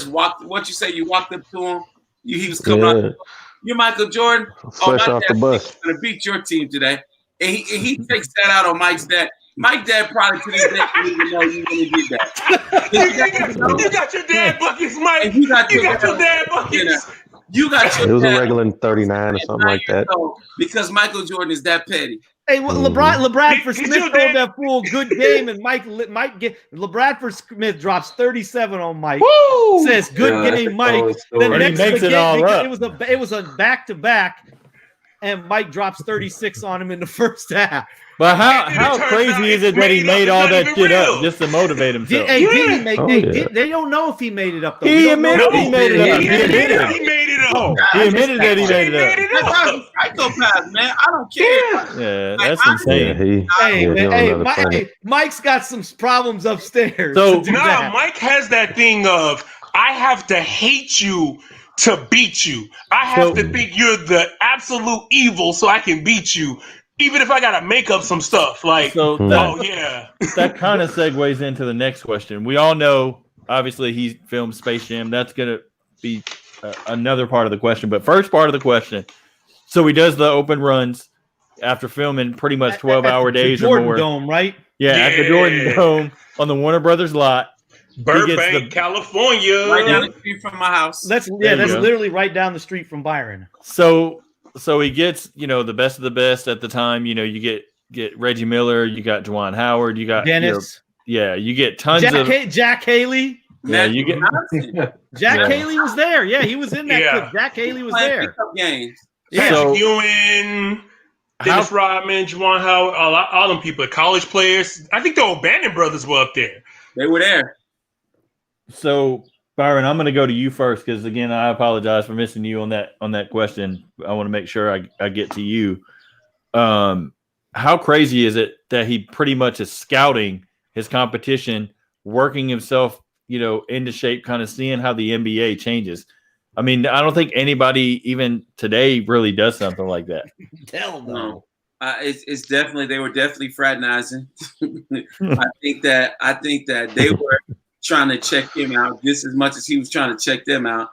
C: walked. What you say? You walked up to him. He was coming
E: Yeah.
C: up. You're Michael Jordan.
E: Fresh off the bus.
C: Going to beat your team today, and he takes that out on Mike's dad. Mike's dad probably to this day didn't even know you really did that.
D: You got your dad buckets, Mike.
C: And you got your
D: dad buckets.
C: You got your
E: It was a
C: dad
E: regular 39 or something like that.
C: because Michael Jordan is that petty.
A: Hey, well, LeBradford Smith
D: your
A: told
D: dad-
A: that fool good game, and LeBradford Smith drops 37 on Mike.
D: Woo.
A: Says good
B: Yeah, that's
A: game,
B: a
A: Mike.
B: cold
A: Then
B: story.
A: next
F: He makes
A: the
F: it
A: game,
F: all up.
A: It was a back-to-back, and Mike drops 36 on him in the first half.
F: But
D: And then it
F: how
D: turns
F: crazy
D: out
F: is
D: it's
F: it that he
D: made up,
F: made
D: it's
F: all
D: not
F: that
D: even
F: shit
D: real.
F: up just to motivate himself?
A: They don't know if he made it up though.
F: He
A: We don't know.
F: admitted he made it up.
D: He
F: He admitted
D: admitted
F: it.
D: he made it
A: Oh,
D: up.
F: He admitted that he made it
C: That
F: up.
C: guy's a psychopath, man. I don't care.
F: Yeah,
C: Like,
F: that's insane.
E: Yeah, he
A: Hey,
E: yeah,
A: man,
E: he on
A: hey,
E: another planet.
A: Mike's got some problems upstairs.
F: So-
A: to do
D: Nah,
A: that.
D: Mike has that thing of I have to hate you to beat you. I have to think you're the absolute evil so I can beat you, even if I gotta make up some stuff. Like,
F: So
D: oh yeah,
F: that kind of segues into the next question. We all know, obviously, he filmed Space Jam. That's going to be another part of the question. But first part of the question. So he does the open runs after filming pretty much 12-hour days or
A: Jordan
F: more.
A: Dome, right?
F: Yeah, at the
D: Yeah.
F: Jordan Dome on the Warner Brothers lot.
D: Burbank, California.
C: Right down the street from my house.
A: That's
F: There you
A: that's
F: go.
A: literally right down the street from Byron.
F: So he gets, the best of the best at the time. You get Reggie Miller, you got Juwan Howard, you got
A: Dennis,
F: you get tons
A: Jack,
F: of
A: Jack Haley.
F: yeah, you get
A: Jack
F: Yeah.
A: Haley was there. Yeah, he was in that
D: Yeah.
A: clip. Jack Haley was
C: Playing
A: there.
C: pickup games.
A: Yeah.
F: So-
D: Ewing, Dennis Rodman, Juwan Howard, all them people, college players. I think the O'Bannon brothers were up there.
C: They were there.
F: So Byron, I'm going to go to you first because again, I apologize for missing you on that question. I want to make sure I get to you. How crazy is it that he pretty much is scouting his competition, working himself, into shape, kind of seeing how the NBA changes? I mean, I don't think anybody even today really does something like that.
A: Hell no.
C: No. It's definitely, they were definitely fraternizing. I think that they were trying to check him out just as much as he was trying to check them out.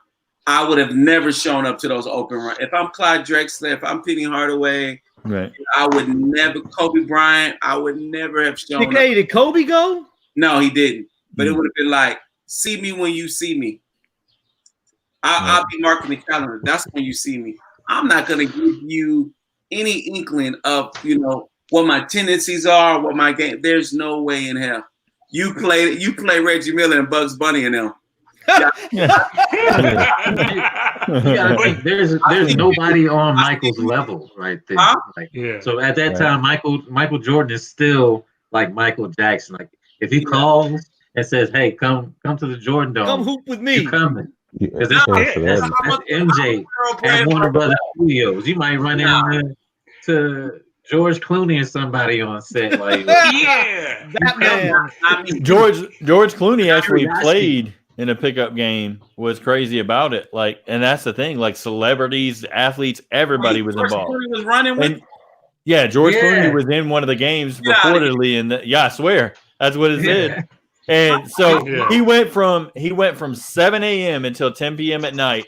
C: I would have never shown up to those open runs. If I'm Clyde Drexler, if I'm Penny Hardaway,
F: Right.
C: I would never, Kobe Bryant, I would never have shown up.
A: Hey, did Kobe go?
C: No, he didn't. But it would have been like, see me when you see me. I'll be marking the calendar. That's when you see me. I'm not going to give you any inkling of, what my tendencies are, what my game. There's no way in hell. You play Reggie Miller and Bugs Bunny and them.
B: Yeah, I think there's nobody on Michael's level right there.
C: Huh?
B: Like,
D: Yeah.
B: so at that time, Michael Jordan is still like Michael Jackson. Like if he calls and says, "Hey, come to the Jordan Dome,"
A: Come hoop with me.
B: you coming.
E: Yeah,
B: Because
E: chance for
B: that's
E: that.
B: MJ at Warner Brothers Studios. You might run into George Clooney or somebody on set. Like,
D: Yeah.
A: That man.
C: I mean,
F: George Clooney actually
B: Curiosity.
F: played in a pickup game. Was crazy about it. Like, and that's the thing. Like celebrities, athletes, everybody was
C: George
F: involved.
C: Clooney was running with
F: And yeah, George
B: Yeah.
F: Clooney was in one of the games
C: Get outta here.
F: reportedly, and I swear that's what it said. And so
D: Yeah.
F: he went from 7 a.m. until 10 p.m. at night.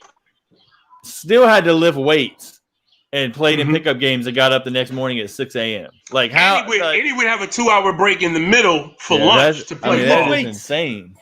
F: Still had to lift weights and played in
D: Mhm.
F: pickup games and got up the next morning at 6 a.m. Like how?
D: And he would,
F: like-
D: and he would have a 2-hour break in the middle for
F: Yeah,
D: lunch
F: that's-
D: to
F: I
D: play
F: mean,
D: ball.
F: that
A: Weights.
F: is insane.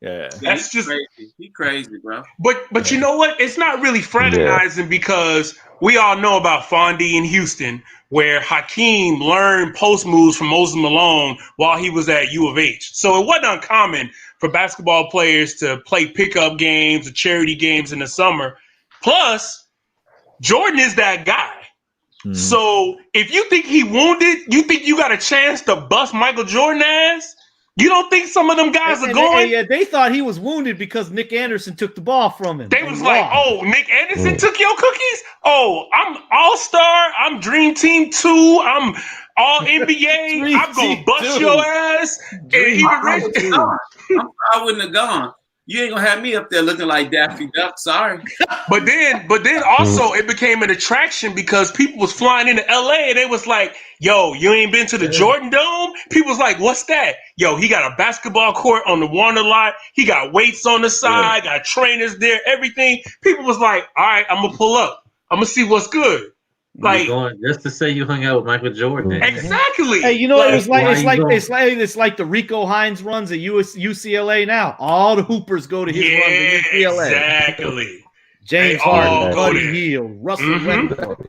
F: Yeah.
D: That's
C: he's
D: just-
C: crazy. He crazy, bro.
D: But you know what? It's not really fraternizing because we all know about Fondy in Houston, where Hakeem learned post moves from Moses Malone while he was at U of H. So it wasn't uncommon for basketball players to play pickup games or charity games in the summer. Plus, Jordan is that guy.
F: Mhm.
D: So if you think he wounded, you think you got a chance to bust Michael Jordan ass? You don't think some of them guys are going?
A: They thought he was wounded because Nick Anderson took the ball from him.
D: They was like, oh, Nick Anderson took your cookies? Oh, I'm All-Star. I'm Dream Team 2. I'm All NBA. I'm going to bust your ass.
C: I wouldn't have gone. You ain't gonna have me up there looking like Daffy Duck. Sorry.
D: But then also it became an attraction because people was flying into LA and they was like, yo, you ain't been to the Jordan Dome? People was like, what's that? Yo, he got a basketball court on the Warner lot. He got weights on the side, got trainers there, everything. People was like, all right, I'm gonna pull up. I'm gonna see what's good. Like,
B: going just to say you hung out with Michael Jordan.
D: Exactly.
A: Hey, you know what it's like the Rico Hines runs at UCLA now. All the hoopers go to his runs at UCLA.
D: Exactly.
A: James Harden, Buddy Hield, Russell Westbrook.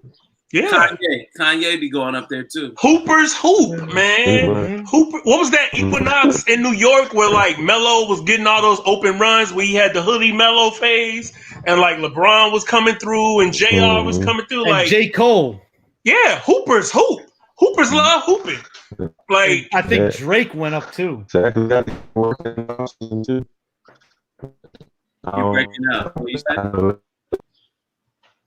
D: Yeah.
C: Kanye be going up there too.
D: Hoopers hoop, man. Hooper. What was that Equinox in New York where like Melo was getting all those open runs where he had the hoodie Melo phase and like LeBron was coming through and JR was coming through,
A: and
D: like
A: J. Cole.
D: Yeah, Hoopers hoop. Hoopers love hooping. Like
A: I think Drake went up too.
E: Exactly.
C: You're breaking up. What you said?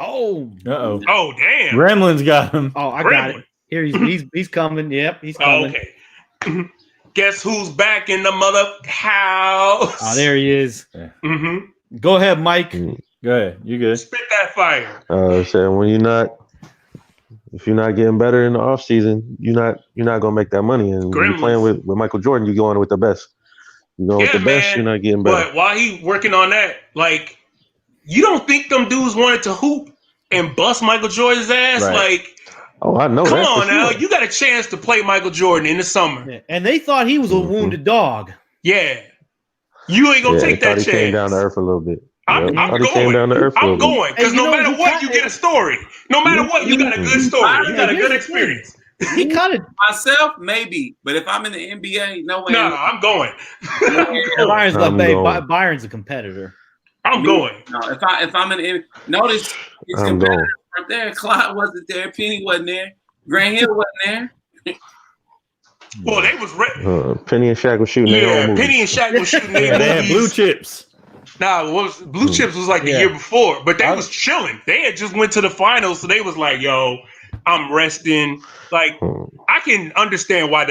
A: Oh,
D: oh, damn!
F: Gremlins got him.
A: Oh, I got it. Here he's coming. Yep, he's coming.
D: Okay. Guess who's back in the mother house?
A: Oh, there he is.
F: Yeah.
D: Mm-hmm.
A: Go ahead, Mike.
F: Go ahead. You good?
D: Spit that fire.
E: So if you're not getting better in the off season, you're not gonna make that money. And when you're playing with Michael Jordan, you're going with the best. You're going with the best. You're not getting better.
D: But while he working on that, like, you don't think them dudes wanted to hoop and bust Michael Jordan's ass?
F: Right.
D: Like,
E: oh, I know.
D: come
E: that
D: on now,
E: sure.
D: you got a chance to play Michael Jordan in the summer.
A: Yeah. And they thought he was a wounded dog.
D: Yeah, you ain't gonna take that
E: he
D: chance.
E: Came down to earth a little bit.
D: I'm
E: going. Came down to earth
D: I'm going because no matter what, you get a story. No matter what, you got a good story. You got a good experience.
A: He kind of
C: myself, maybe, but if I'm in the NBA, no way.
D: No, I'm going.
A: Byron's like, babe, Byron's a competitor.
D: I'm going.
C: No, if I'm in the notice, it's
E: I'm
C: competitors right there. Clyde wasn't there. Penny wasn't there. Grant Hill wasn't there.
D: Well, they was
E: Penny and Shaq was shooting.
D: Yeah, Penny and Shaq was shooting.
F: Yeah, they had blue chips.
D: Nah, Blue Chips was like the year before, but they was chilling. They had just went to the finals, so they was like, "Yo, I'm resting." Like, I can understand why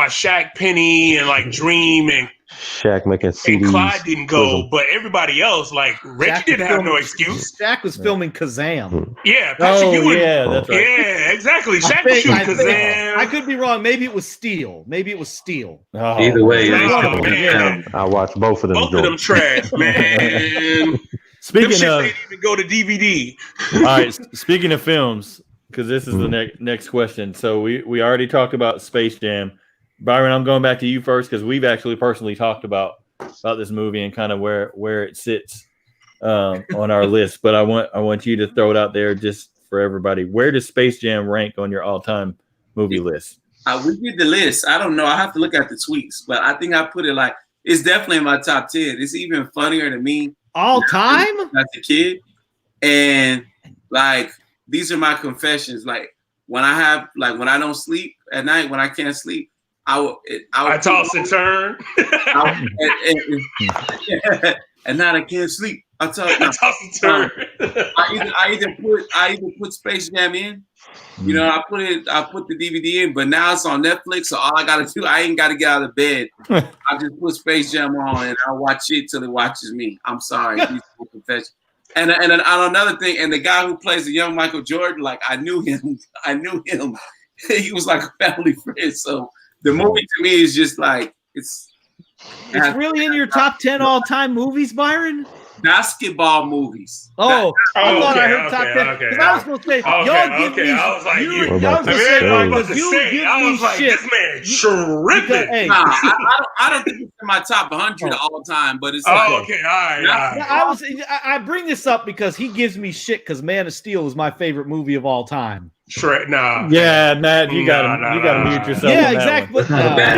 D: Shaq, Penny, and like Dream and
E: Shaq making CDs.
D: And Clyde didn't go, but everybody else, like Reggie, didn't have no excuse.
A: Shaq was filming Kazam.
D: Yeah, Patrick Ewing.
F: Yeah, that's right.
D: Yeah, exactly. Shaq was shooting Kazam.
A: I could be wrong. Maybe it was Steel.
F: Oh,
B: Either way,
E: I watched both of them.
D: Both of them trash, man.
F: Speaking
D: them
F: of,
D: didn't even go to DVD.
F: all right. Speaking of films, because this is the next question. So we already talked about Space Jam. Byron, I'm going back to you first because we've actually personally talked about this movie and kind of where it sits on our list. But I want you to throw it out there just for everybody. Where does Space Jam rank on your all-time movie list?
C: We did the list. I don't know. I have to look at the tweets, but I think I put it like it's definitely in my top 10. It's even funnier to me
A: all time
C: as a kid, and like these are my confessions. Like when I don't sleep at night, when I can't sleep. I
D: toss and turn,
C: and now I can't sleep. I toss
D: and turn.
C: I either put Space Jam in, you know. I put the DVD in, but now it's on Netflix. So all I gotta do, I ain't gotta get out of bed. I just put Space Jam on and I watch it till it watches me. I'm sorry, these are confessions. And another thing, and the guy who plays the young Michael Jordan, like I knew him. He was like a family friend. So. The movie to me is just like it's
A: really in your top 10 all-time movies, Byron?
C: Basketball movies.
A: Oh, I thought I heard top 10.
D: Okay.
A: I was going to say, y'all give me.
D: I was like,
A: this
D: man tripping.
C: I don't think it's in my top 100 all the time, but it's
D: all right.
A: I bring this up because he gives me shit because Man of Steel is my favorite movie of all time.
D: Nah.
F: Yeah, Matt, you got to mute yourself.
A: Yeah, exactly.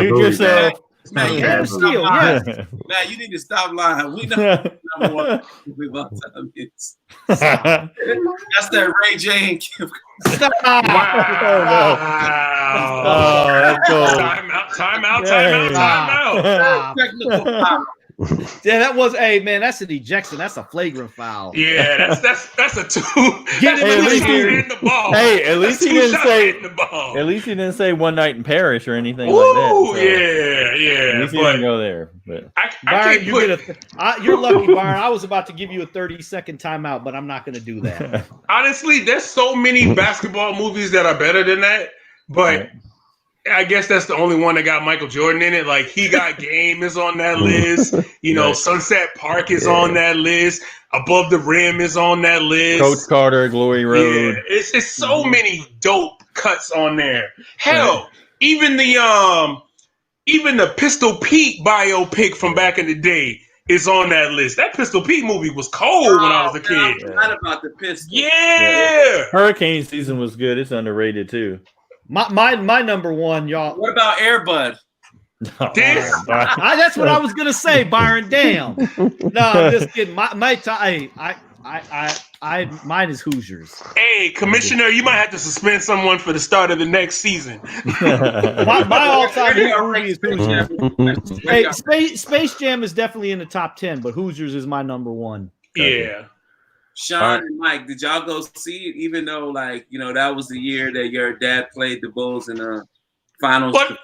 F: Mute yourself.
C: Man, you
A: Man
C: need
A: of
C: to stop
A: Steel,
C: lying.
A: yes.
C: Man, you need to stop lying. We know number one movie of all time is. That's that Ray J and Kim.
A: Stop.
D: Wow.
F: Oh, that's cool.
D: Time out.
A: Stop.
C: Technical foul.
A: Yeah, that was. Hey, man, that's an ejection. That's a flagrant foul.
D: Yeah, that's a two.
A: Get
D: That's
A: him
D: two
A: in
D: shots
A: here.
D: hitting the ball.
F: Hey, at least
D: That's
F: he
D: two
F: didn't
D: shots
F: say.
D: hitting the ball.
F: At least he didn't say One Night in Paris or anything
D: Ooh,
F: like that. So
D: yeah.
F: At least he
D: But
F: didn't go there. But
D: I
A: Byron,
D: can't put.
A: you're lucky, Byron. I was about to give you a 30-second timeout, but I'm not going to do that.
D: Honestly, there's so many basketball movies that are better than that, but I guess that's the only one that got Michael Jordan in it. Like, He Got Game is on that list. You know,
F: Right.
D: Sunset Park is on that list. Above the Rim is on that list.
F: Coach Carter, Glory Road.
D: Yeah, it's so many dope cuts on there. Hell, even the Pistol Pete biopic from back in the day is on that list. That Pistol Pete movie was cold when I was a kid.
C: I forgot about the pistol.
D: Yeah.
F: Hurricane season was good. It's underrated too.
A: My number one, y'all.
C: What about Air Bud?
A: That's what I was gonna say, Byron. Damn. No, I'm just kidding. Mine is Hoosiers.
D: Hey, Commissioner, you might have to suspend someone for the start of the next season.
A: My all-time movie is Hoosiers. Hey,
C: Hey,
A: Space Jam is definitely in the top 10, but Hoosiers is my number one.
D: Yeah.
C: Sean and Mike, did y'all go see it? Even though, like, you know, that was the year that your dad played the Bulls in the finals.
D: What?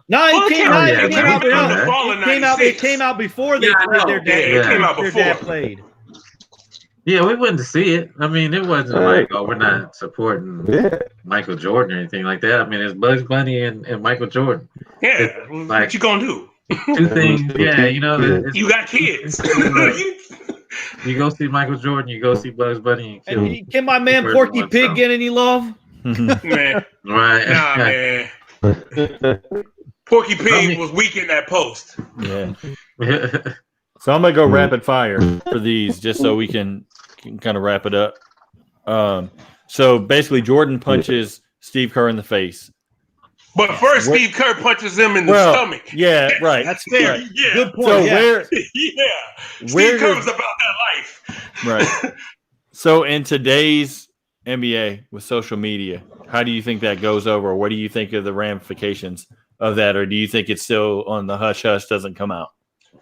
A: No, it came out.
B: yeah,
A: It came out.
B: yeah.
A: It came out before they
C: Yeah, I
A: played
C: know.
A: their dad.
D: Yeah, it came out
A: their
D: before.
A: dad played.
B: Yeah, we went to see it. I mean, it wasn't like, oh, we're not supporting
E: Yeah.
B: Michael Jordan or anything like that. I mean, it's Bugs Bunny and Michael Jordan.
D: Yeah.
B: Like-
D: What you gonna do?
B: Two things. Yeah, you know, it's-
D: You got kids.
B: you go see Michael Jordan, you go see Bugs Bunny and kill.
A: And can my man
B: Where's
A: Porky
B: one
A: Pig
B: from?
A: get any love?
D: Man,
B: Right.
D: nah, man. Porky Pig was weak in that post.
F: Yeah. So I'm gonna go rapid fire for these, just so we can kind of wrap it up. So basically, Jordan punches Steve Kerr in the face.
D: But first,
F: What-
D: Steve Kerr punches him in the stomach.
F: Yeah, right.
A: That's fair.
D: Yeah.
A: Good point.
F: So
A: yeah.
F: where,
D: Yeah.
F: where
D: Steve Kerr
F: does-
D: was about that life.
F: right? So in today's NBA with social media, how do you think that goes over? What do you think of the ramifications of that, or do you think it's still on the hush hush, doesn't come out?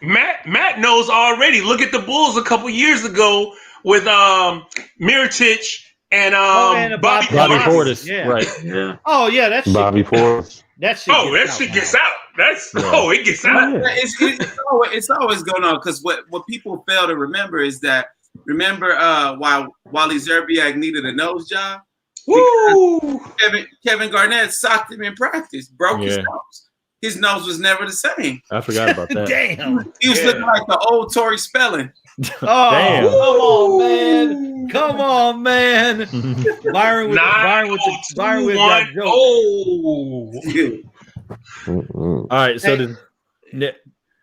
D: Matt knows already. Look at the Bulls a couple years ago with Mirotic and
A: and
D: Bobby
F: Bobby
D: Portis.
F: Portis,
A: Yeah.
F: right?
B: Yeah.
A: Oh yeah, that shit.
E: Bobby Portis.
A: That shit.
D: Oh, that shit gets out. That's
F: Yeah.
D: it gets out.
E: Yeah.
C: It's always going on because what people fail to remember is that while Wally Zerbiak needed a nose job,
D: Woo!
C: Kevin Garnett socked him in practice, broke his
F: Yeah.
C: nose. His nose was never the same.
F: I forgot about that.
A: Damn.
C: He was
D: Yeah.
C: looking like the old Tori Spelling.
A: Oh,
F: Damn.
A: come on, man. Come on, man. Byron with that joke.
D: Oh,
E: Mm-mm.
F: All right. So
A: Hey.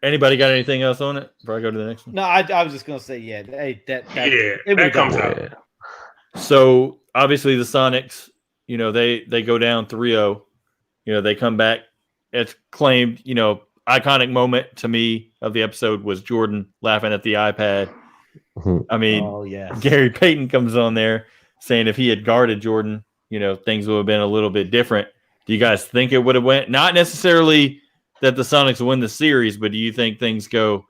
F: anybody got anything else on it before I go to the next one?
A: No, I was just gonna say, yeah. Hey, that
D: yeah,
A: it
D: that
A: would've
D: comes
A: gone.
D: out.
E: Yeah.
F: So obviously the Sonics, they go down 3-0. They come back. It's claimed, iconic moment to me of the episode was Jordan laughing at the iPad. I mean,
A: Oh yeah.
F: Gary Payton comes on there saying if he had guarded Jordan, things would have been a little bit different. Do you guys think it would have went? Not necessarily that the Sonics win the series, but do you think things go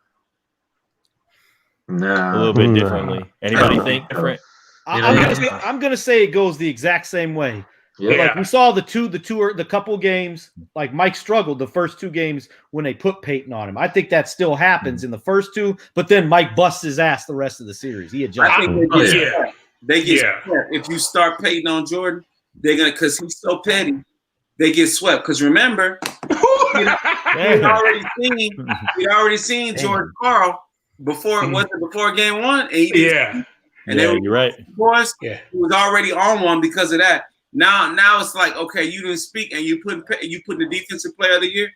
F: a little bit
E: Nah.
F: differently? Anybody think different?
A: I'm gonna say it goes the exact same way.
B: Yeah.
A: Like we saw the couple games, like Mike struggled the first two games when they put Peyton on him. I think that still happens in the first two, but then Mike busts his ass the rest of the series. He adjusts.
C: I think they get
D: Yeah.
C: swept. They get
D: Yeah.
C: swept. If you start Peyton on Jordan, they're gonna because he's so petty. They get swept because remember we'd already seen Jordan Carl before before game one. And he didn't-
D: Yeah.
C: and
F: Yeah,
C: they were
F: you're right.
C: boys.
D: Yeah.
C: He was already on one because of that. Now it's like, okay, you didn't speak and you put the defensive player of the year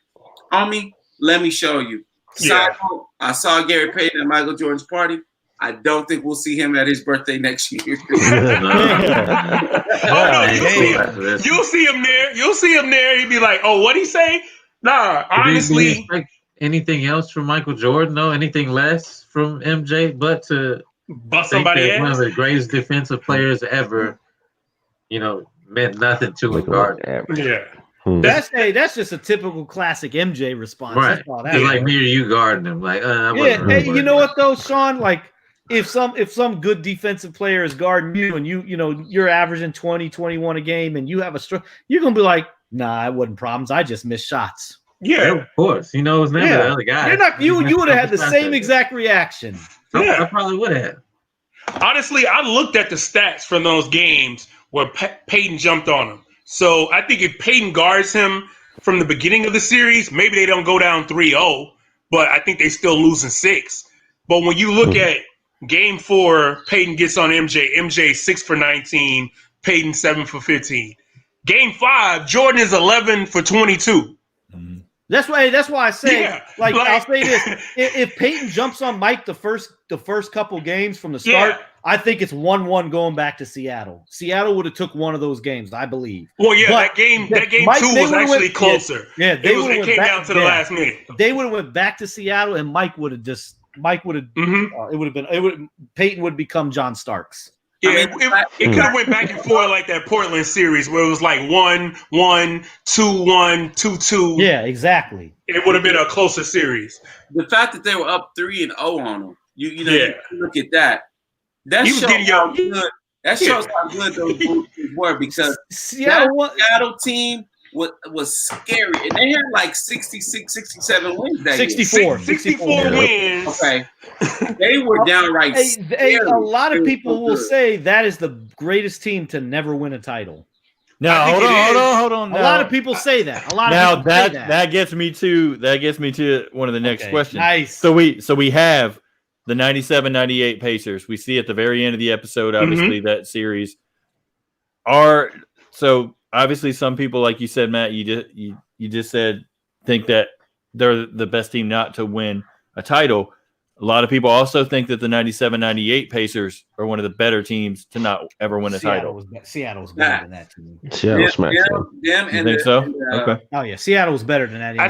C: on me. Let me show you.
D: Yeah.
C: Side note, I saw Gary Payton at Michael Jordan's party. I don't think we'll see him at his birthday next year.
D: You'll see him there. You'll see him there. He'd be like, "Oh, what'd he say?" Nah, honestly,
B: anything else from Michael Jordan? No, anything less from MJ, but to
D: Bust
B: think
D: somebody
B: that one of
D: ass.
B: the greatest defensive players ever, meant nothing to a
E: Make 'em
B: guard.
E: look average.
D: Yeah.
A: That's just a typical classic MJ response.
B: Right.
A: That's all that
B: It's
A: is.
B: like me or you guarding him. Like, I
A: Yeah,
B: wasn't really
A: hey, you
B: worried
A: know
B: about
A: what though, Sean? Like if some good defensive player is guarding you and you're averaging 20, 21 a game and you have you're gonna be like, nah, it wasn't problems. I just missed shots.
D: Yeah.
B: Of course. It was never the other guy.
A: You're not you would have had the same exact reaction.
B: I probably would have.
D: Honestly, I looked at the stats from those games where Peyton jumped on him. So I think if Peyton guards him from the beginning of the series, maybe they don't go down 3-0, but I think they still lose in 6. But when you look at Game 4, Peyton gets on MJ. MJ 6 for 19, Peyton 7 for 15. Game 5, Jordan is 11 for 22.
A: That's why I say,
D: Yeah,
A: I'll say this: if Peyton jumps on Mike the first couple games from the start, I think it's 1-1 going back to Seattle. Seattle would have took one of those games, I believe.
D: Well, yeah,
A: But
D: that game
A: Mike,
D: 2 was actually closer.
A: Yeah,
D: it came down to the last minute.
A: They would have went back to Seattle, and Peyton would become John Starks.
D: Yeah, it could have went back and forth like that Portland series where it was like 1-1, 2-1, 2-2.
A: Yeah, exactly.
D: It would have been a closer series.
C: The fact that they were up 3-0 on them, you look at that. That shows how good. That shows how good those Bulls were because Seattle team was scary, and they had like 66, 67 wins that
A: 64
D: wins.
C: Okay, they were downright scary.
A: A lot of people will say that is the greatest team to never win a title.
F: Now hold on.
A: A lot of people say that.
F: That gets me to one of the next questions.
A: Nice.
F: So we have the 97-98 Pacers. We see at the very end of the episode, obviously, that series. So obviously some people, like you said, Matt, you just said think that they're the best team not to win a title. A lot of people also think that the 97-98 Pacers are one of the better teams to not ever win a title.
A: Seattle was better than that team.
E: Seattle smacked them.
F: You think so? Okay.
A: Oh yeah, Seattle was better than that.
D: I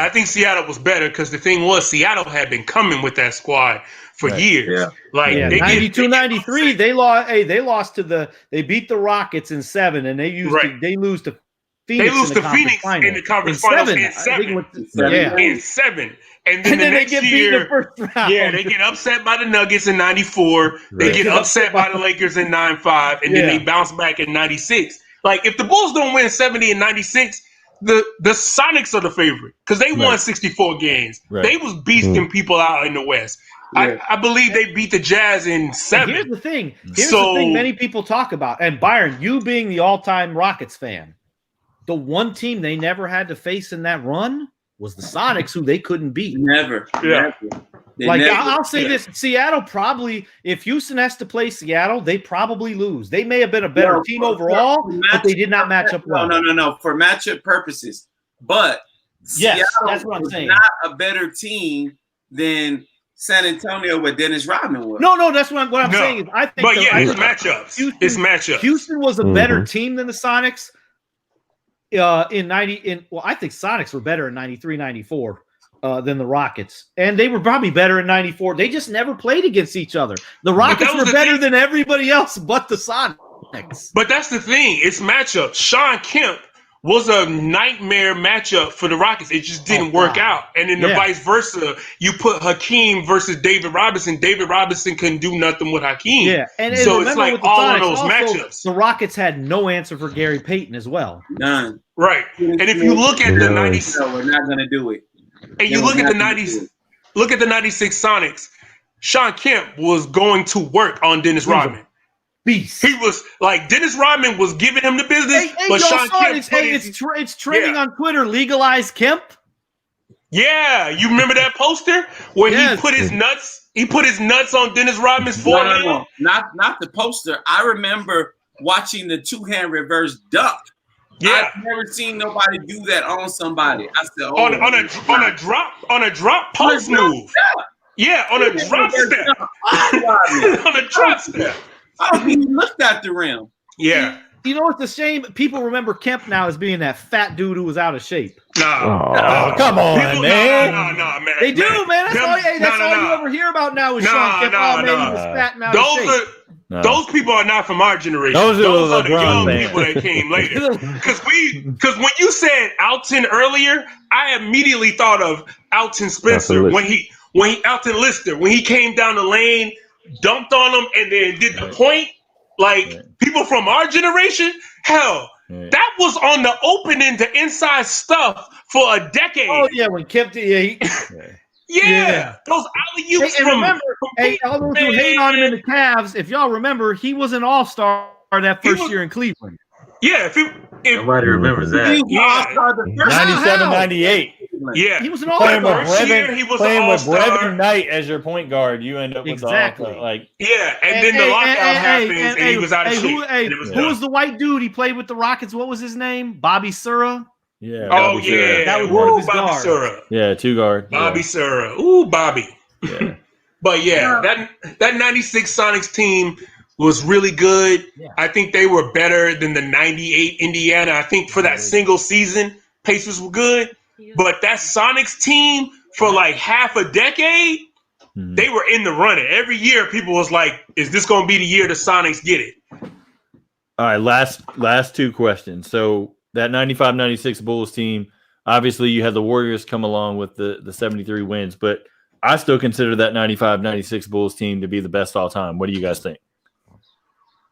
D: think Seattle was better because the thing was Seattle had been coming with that squad for years.
B: Yeah.
D: Like
A: 92-93, they beat the Rockets in 7, and they lose to Phoenix.
D: In the conference finals in 7. And then the next
A: they get
D: year,
A: beat in the first round.
D: Yeah, they get upset by the Nuggets in 94. They get upset by the Lakers in 95, and then they bounce back in 96. Like if the Bulls don't win 70 and 96, the Sonics are the favorite because they won 64 games.
F: Right.
D: They was beasting people out in the West. Yeah. I believe they beat the Jazz in 7.
A: Here's the thing many people talk about, and Byron, you being the all-time Rockets fan, the one team they never had to face in that run was the Sonics, who they couldn't beat.
C: Never.
A: I'll say this: Seattle probably, if Houston has to play Seattle, they probably lose. They may have been a better team overall, but they did not match up well.
C: No. For matchup purposes, but
A: yes,
C: Seattle
A: that's what I'm saying.
C: Not a better team than San Antonio, where Dennis Rodman was.
A: No, that's what I'm saying. Is I think,
D: it's matchups. It's matchups.
A: Houston was a better team than the Sonics. I think Sonics were better in 93, 94 than the Rockets. And they were probably better in 94. They just never played against each other. The Rockets were better than everybody else but the Sonics.
D: But that's the thing. It's matchups. Sean Kemp was a nightmare matchup for the Rockets. It just didn't work out. And then the vice versa. You put Hakeem versus David Robinson. David Robinson couldn't do nothing with Hakeem.
A: Yeah. And
D: so it's like all of those matchups.
A: The Rockets had no answer for Gary Payton as well.
C: None.
D: Right. And if you look at the 90s,
C: we're not going to do it.
D: And you look at the 90s, look at the 96 Sonics, Sean Kemp was going to work on Dennis Rodman.
A: Beast.
D: He was like Dennis Rodman was giving him the business, but Sean Kemp.
A: It's trending on Twitter. Legalize Kemp.
D: Yeah, you remember that poster where he put his nuts? He put his nuts on Dennis Rodman's forehead.
C: No, not the poster. I remember watching the 2-hand reverse duck.
D: Yeah,
C: I've never seen nobody do that on somebody. I said,
D: on a drop post move. Yeah, on a drop step. On a drop step.
C: He looked at the rim.
D: Yeah.
A: You know what's a shame? People remember Kemp now as being that fat dude who was out of shape.
D: Nah.
F: Oh, come on,
D: People,
F: man.
D: no, man.
A: They do, man. That's all, that's all you
D: no.
A: ever hear about now is
D: Nah,
A: Sean Kemp.
D: nah,
A: Oh, man,
D: nah.
A: he was fat and out of shape.
D: Those people are not from our generation.
F: Those are
D: the
F: LeBron
D: young
F: fans.
D: people that came later. Because when you said Alton earlier, I immediately thought of Alton Spencer when he Alton Lister when he came down the lane, dumped on him, and then did the point. Like people from our generation, hell, that was on the opening to inside stuff for a decade.
A: Oh, yeah, when Kemp did,
D: yeah. Those alley-oops
A: and remember,
D: from
A: all those who hate on him in the Cavs, if y'all remember, he was an all-star that first year in Cleveland.
D: Yeah,
B: Nobody remembers that.
D: Yeah.
F: 97, 98.
D: Yeah,
A: he was an all-star.
D: He was
F: playing
D: an
F: with
D: all-star.
F: Brevin Knight as your point guard. You end up with
A: Exactly.
D: And then the lockout happens, and he was out of shape.
A: Who was the white dude? He played with the Rockets. What was his name? Bobby Sura.
F: Yeah.
D: Oh,
F: Bobby
D: yeah.
A: That was one of his
D: Bobby
A: guards.
D: Sura.
F: Yeah, 2 guard.
D: Bobby Sura. Ooh, Bobby.
F: Yeah.
D: But that 96 Sonics team was really good.
A: Yeah.
D: I think they were better than the 98 Indiana. I think for that single season, Pacers were good. But that Sonics team for like half a decade, they were in the running. Every year, people was like, is this going to be the year the Sonics get it?
F: All right, last 2 questions. So that 95-96 Bulls team, obviously you had the Warriors come along with the 73 wins, but I still consider that 95-96 Bulls team to be the best all time. What do you guys think?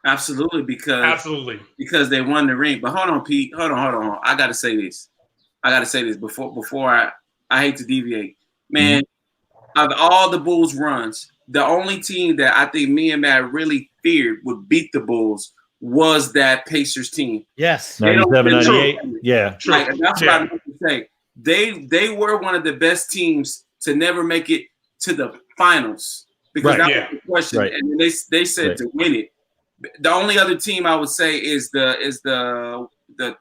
C: Absolutely, because they won the ring. But hold on, Pete. Hold on. I gotta say this before I hate to deviate. Man, of all the Bulls runs, the only team that I think me and Matt really feared would beat the Bulls was that Pacers team.
A: Yes.
F: 97, 98. Yeah.
C: Like, that's what I meant to say. They were one of the best teams to never make it to the finals because that was the question.
F: Right.
C: And they said to win it. The only other team I would say is the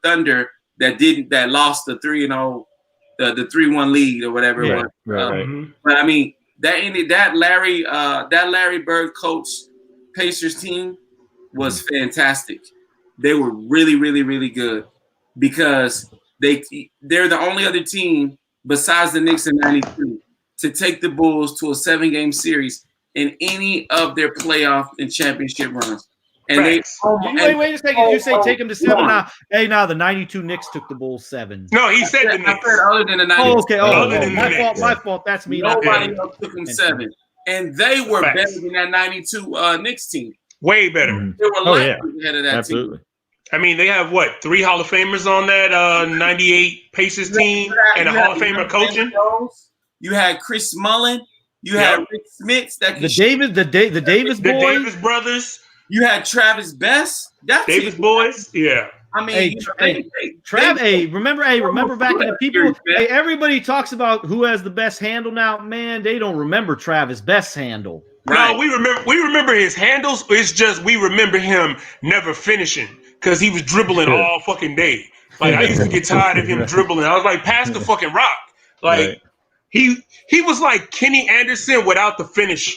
C: Thunder that lost the 3-0, the 3-1 lead or whatever it was.
F: Right.
C: But I mean that Larry Bird coach Pacers team was fantastic. They were really, really, really good because they're the only other team besides the Knicks in '92 to take the Bulls to a 7-game series in any of their playoff and championship runs. And
A: wait a second. Did you say take them to 7 now? Hey, now the 92 Knicks took the Bulls 7.
D: No, he said the Knicks.
C: I said other than the 92.
A: Oh, okay.
D: Other than the Knicks.
A: My fault. That's me.
C: Nobody else took them 7. And they were better than that 92 Knicks team.
D: Way better.
C: They were ahead of that
F: Absolutely.
C: team.
D: I mean, they have 3 Hall of Famers on that 98 Pacers team and a Hall of Famer coaching.
C: You had Chris Mullin. You had Rick Smits.
A: The Davis boys.
D: The Davis brothers.
C: You had Travis Best.
D: Davis boys. Yeah.
C: I mean,
A: remember back in the people. Hey, everybody talks about who has the best handle now. Man, they don't remember Travis Best's handle.
D: Right. No, we remember his handles. It's just we remember him never finishing because he was dribbling all fucking day. Like I used to get tired of him dribbling. I was like, pass the fucking rock. Like he was like Kenny Anderson without the finish.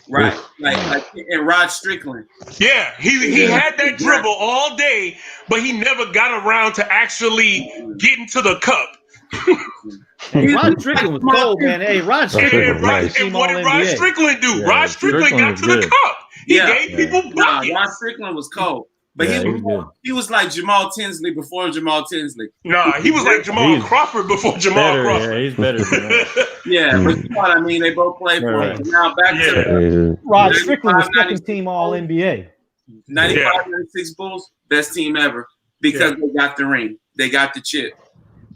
C: Right, like and Rod Strickland.
D: Yeah, he had that dribble all day, but he never got around to actually getting to the cup.
A: Rod Strickland was cold, man. Hey, Rod Strickland.
D: And what did Rod Strickland do? Rod Strickland got to the cup. He gave people buckets.
C: Rod Strickland was cold. But he was like Jamal Tinsley before Jamal Tinsley.
D: Nah, he was like Jamal Crawford before Jamal Crawford.
F: Yeah, he's better than that.
C: But you know what I mean? They both played for him. Now back to
A: Rod Strickland was second team All NBA.
C: 95-96 Bulls, best team ever because they got the ring. They got the chip.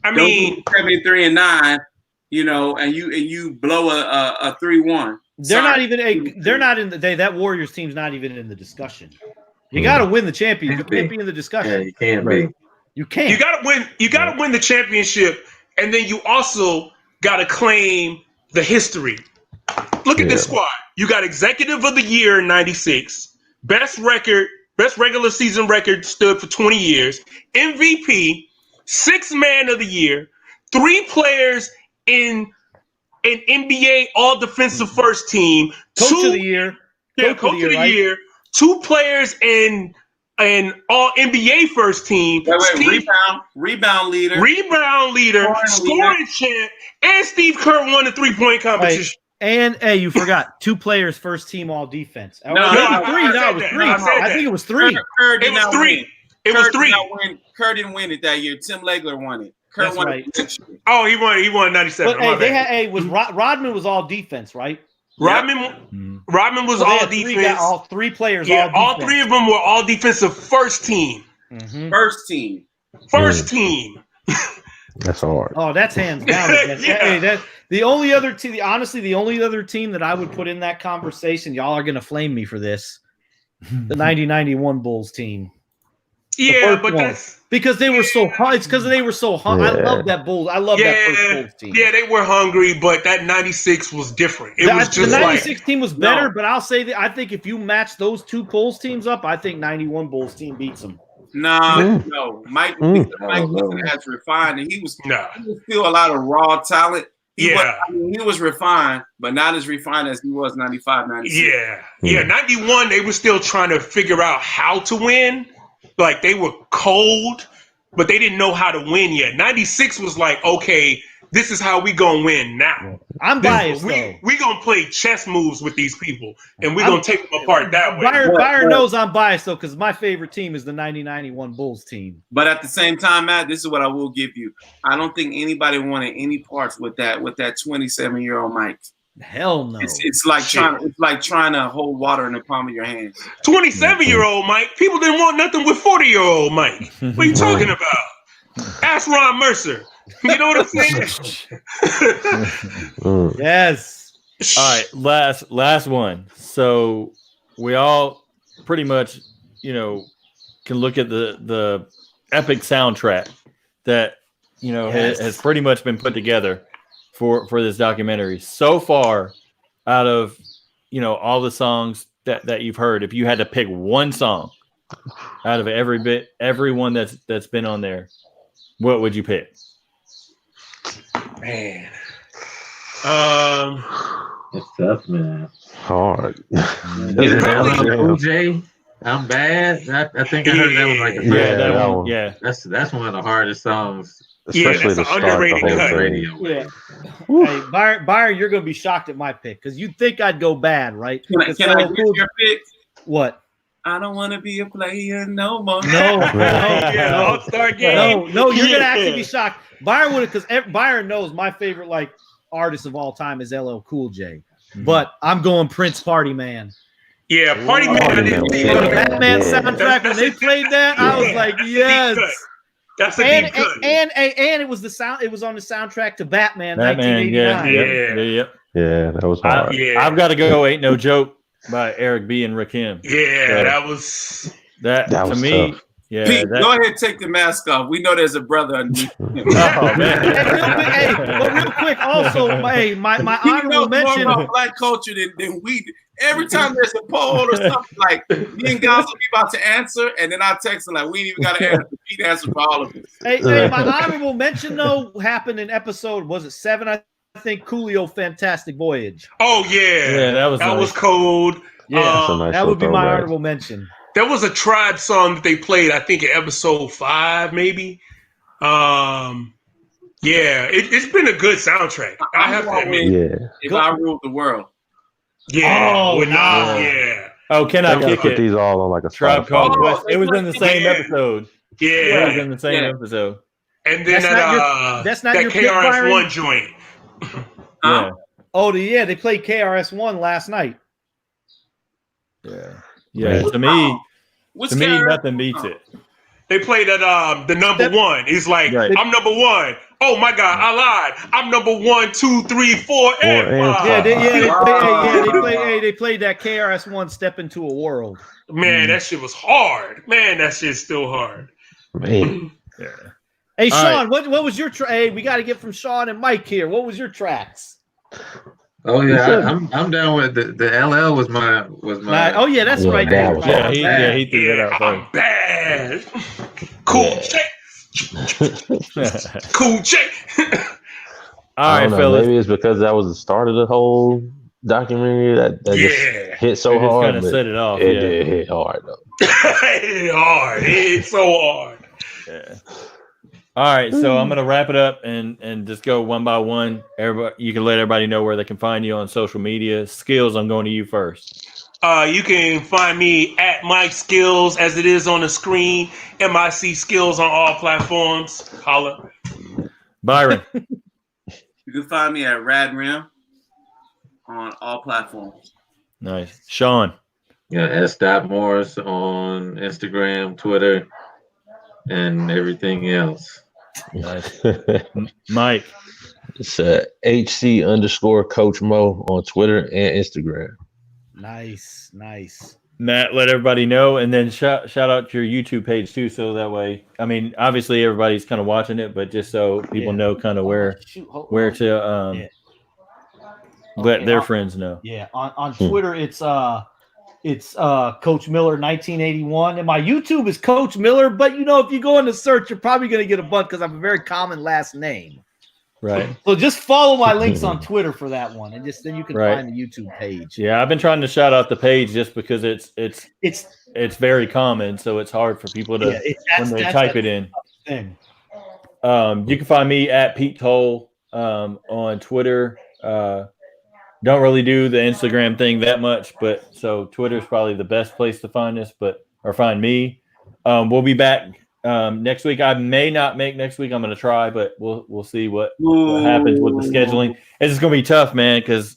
D: I mean,
C: 73-9, you know, and you blow a 3-1.
A: That Warriors team's not even in the discussion. You got to win the championship. You can't be in the discussion.
B: Yeah, you can't be.
A: You can't.
D: You got to win. You got to win the championship, and then you also got to claim the history. Look at this squad. You got Executive of the Year in '96, best regular season record stood for 20 years, MVP, 6th Man of the Year, 3 players in an NBA All Defensive First Team,
A: Coach of the Year.
D: Coach of the Year. 2 players in and all NBA first team.
C: Rebound leader,
D: scoring champ, and Steve Kerr won the 3-point competition.
A: And hey, you forgot 2 players first team all defense.
C: No, it
A: was 3. I think it was 3.
C: It was 3.
D: It was 3.
C: Kerr didn't win it that year. Tim Legler won it. Kerr
A: That's
C: won
A: right.
C: it.
D: Oh, he won 97.
A: But Rodman was all defense, right?
D: Rodman was all defense.
A: All 3 players.
D: Yeah, all 3 of them were all defensive first team.
A: Mm-hmm.
D: First team.
E: That's hard.
A: Oh, that's hands down.
D: Yeah.
A: Hey, the only other team, honestly, the only other team that I would put in that conversation, y'all are gonna flame me for this, the 90-91 Bulls team.
D: Yeah, but that's
A: because they were so hard. It's because they were so hungry.
E: Yeah.
A: I love that Bulls. I love that first Bulls team.
D: Yeah, they were hungry, but that 96 was different. It was just
A: the 96
D: like,
A: team was better, but I'll say that I think if you match those 2 Bulls teams up, I think 91 Bulls team beats them.
C: No. Mike wasn't as refined, and he was still a lot of raw talent. He was refined, but not as refined as he was 95, 96.
D: Yeah, 91, they were still trying to figure out how to win. Like, they were cold, but they didn't know how to win yet. 96 was like, okay, this is how we gonna win now.
A: I'm biased,
D: we gonna play chess moves with these people, and we're gonna take them apart that way.
A: Byron knows I'm biased, though, because my favorite team is the 90-91 Bulls team.
C: But at the same time, Matt, this is what I will give you. I don't think anybody wanted any parts with that 27-year-old Mike.
A: Hell no.
C: It's like trying to hold water in the palm of your hands.
D: 27-year-old Mike. People didn't want nothing with 40-year-old Mike. What are you talking about? Ask Ron Mercer. You know what I'm saying?
A: Yes.
F: All right, last one. So we all pretty much, can look at the epic soundtrack that has pretty much been put together for this documentary so far. Out of all the songs that you've heard, if you had to pick one song out of everyone that's been on there, what would you pick?
D: Man,
B: it's tough, man.
E: Hard.
B: Cool J, I'm bad. I think I heard that was like
F: that one. Yeah,
B: that's one of the hardest songs.
E: Especially
D: that's
E: to
D: an
E: start the
D: underrated
E: whole
D: cut.
E: thing.
B: Radio.
A: Yeah. Hey, Byron, you're gonna be shocked at my pick because you'd think I'd go bad, right?
C: Can I get your pick?
A: What?
C: I don't want to be a player no more.
A: No,
D: All-Star game.
A: No, you're gonna actually be shocked. Byron would, because Byron knows my favorite artist of all time is LL Cool J, but I'm going Prince Party Man.
D: Yeah, Party Man. I didn't see
A: The
D: that.
A: Batman soundtrack when they played that, I was like, yes.
D: That's a deep cut.
A: And it was It was on the soundtrack to Batman.
F: Batman,
A: 1989.
E: Yeah, that was hard.
F: I've got to go. Ain't No Joke by Eric B. and Rakim.
D: Yeah, that was
F: to me.
E: Tough.
F: Yeah,
C: Pete, go ahead and take the mask off. We know there's a brother underneath him.
F: Oh man!
A: But real quick, also, my
C: He
A: honorable
C: knows
A: mention.
C: more about black culture than we do. Every time there's a poll or something, like me and Gonzo will be about to answer, and then I text him like, we ain't even got to answer. Pete answered for all of us.
A: Hey, my honorable mention though happened in episode 7? I think Coolio Fantastic Voyage.
D: Oh yeah,
F: that was
D: was cold.
A: Yeah, that would be my
E: throwback.
A: honorable mention.
D: There was a Tribe song that they played, I think, in episode 5, maybe. Yeah, it's been a good soundtrack. I have to admit.
C: If I ruled the world.
D: Yeah.
A: Yeah.
F: Oh, can I kick
E: put
F: it?
E: these all on like a
F: Tribe Called
E: Spotify.
F: Quest. It was in the same episode.
D: Yeah.
F: It was in the same episode.
D: And then
A: that's not
D: that
A: your pick,
D: KRS-One
A: Byron?
D: joint.
F: Yeah.
A: Oh, they played KRS-One last night.
F: Yeah. To me,
C: KRS?
F: nothing beats it.
D: They played at the number one. He's like,
F: Right.
D: I'm number one. Oh my God, I lied. I'm number 1, 2, 3, 4, and 5.
A: They played that KRS-One Step Into a World.
D: Man, that shit was hard. Man, that shit's still hard.
E: Man.
F: Yeah.
A: Hey,
F: All
A: Sean, what was your Hey, we got to get from Sean and Mike here. What was your tracks?
B: Oh yeah, I'm down with the LL was my.
A: Oh yeah, that's right.
E: that was hard.
F: He threw that out
D: I'm
F: first.
D: bad. Cool J. Cool J.
F: All
E: I
F: right,
E: don't know,
F: fellas.
E: maybe it's because that was the start of the whole documentary that just hit so
F: It just
E: hard.
F: kinda
E: but
F: set it off,
E: It
F: yeah.
E: did hit hard though.
D: It's hard. It's so hard.
F: Yeah. All right, so I'm gonna wrap it up and just go one by one. Everybody, you can let everybody know where they can find you on social media. Skills, I'm going to you first.
D: You can find me at Mike Skills as it is on the screen. MIC Skills on all platforms. Holla.
F: Byron.
C: You can find me at Radrim on all platforms.
F: Nice. Sean.
B: Yeah, S. Morris on Instagram, Twitter, and everything else.
F: Nice. Mike.
E: It's HC_Coach Mo on Twitter and Instagram.
A: Nice.
F: Matt, let everybody know, and then shout out to your YouTube page too, so that way, I mean, obviously everybody's kind of watching it, but just so people know kind of where to let their friends know.
A: Yeah, on Twitter it's Coach Miller 1981, and my YouTube is Coach Miller. But if you go into search, you're probably going to get a bunch because I have a very common last name.
F: Right.
A: So just follow my links on Twitter for that one, and then you can find the YouTube page.
F: Yeah, I've been trying to shout out the page just because it's very common, so it's hard for people to when they type it in.
A: Thing.
F: You can find me at Pete Toal on Twitter. Don't really do the Instagram thing that much, but so Twitter is probably the best place to find us, or find me. We'll be back next week. I may not make next week. I'm going to try, but we'll see what happens with the scheduling. It's just going to be tough, man, because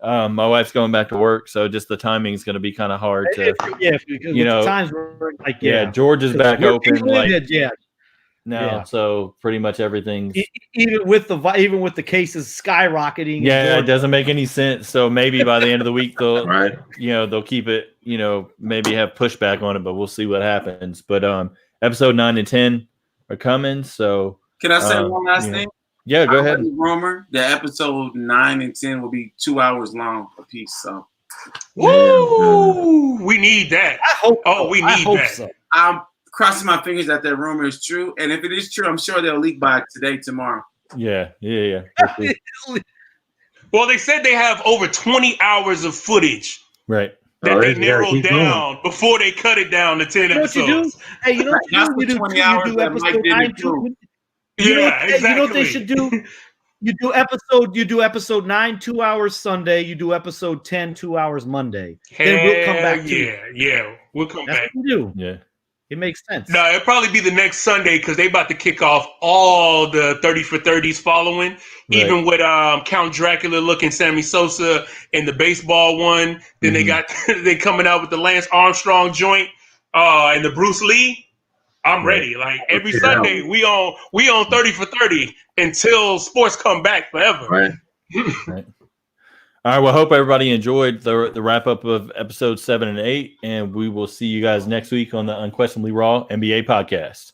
F: my wife's going back to work, so just the timing is going to be kind of hard to.
A: Because times were
F: Georgia's back open
A: now,
F: so pretty much everything's
A: even with the cases skyrocketing.
F: Yeah, it doesn't make any sense. So maybe by the end of the week they'll they'll keep it, maybe have pushback on it, but we'll see what happens. But episode 9 and 10 are coming. So
C: can I say one last thing?
F: Yeah, go ahead.
C: Rumor that episode 9 and 10 will be 2 hours long a piece. So
D: woo! We need that.
A: I hope.
D: We need that.
A: So.
C: I'm crossing my fingers that rumor is true, and if it is true, I'm sure they'll leak by today, tomorrow.
F: Yeah.
D: Well, they said they have over 20 hours of footage.
F: Right.
D: That they narrowed down before they cut it down to 10 episodes.
A: What you do? Hey, you know what you do? You do episode 9.
D: Exactly.
A: You know what they should do? You do episode 9, 2 hours Sunday. You do episode 10, 2 hours Monday. Then we'll come back to you.
D: Yeah. We'll come back.
A: What you do.
F: Yeah.
A: It makes sense.
D: No, it'll probably be the next Sunday because they about to kick off all the 30 for 30s following, even with Count Dracula looking Sammy Sosa and the baseball one. Then they coming out with the Lance Armstrong joint and the Bruce Lee. I'm ready. Like every Sunday, we on 30 for 30 until sports come back forever.
B: Right.
F: All right. Well, hope everybody enjoyed the wrap up of episodes 7 and 8, and we will see you guys next week on the Unquestionably Raw NBA podcast.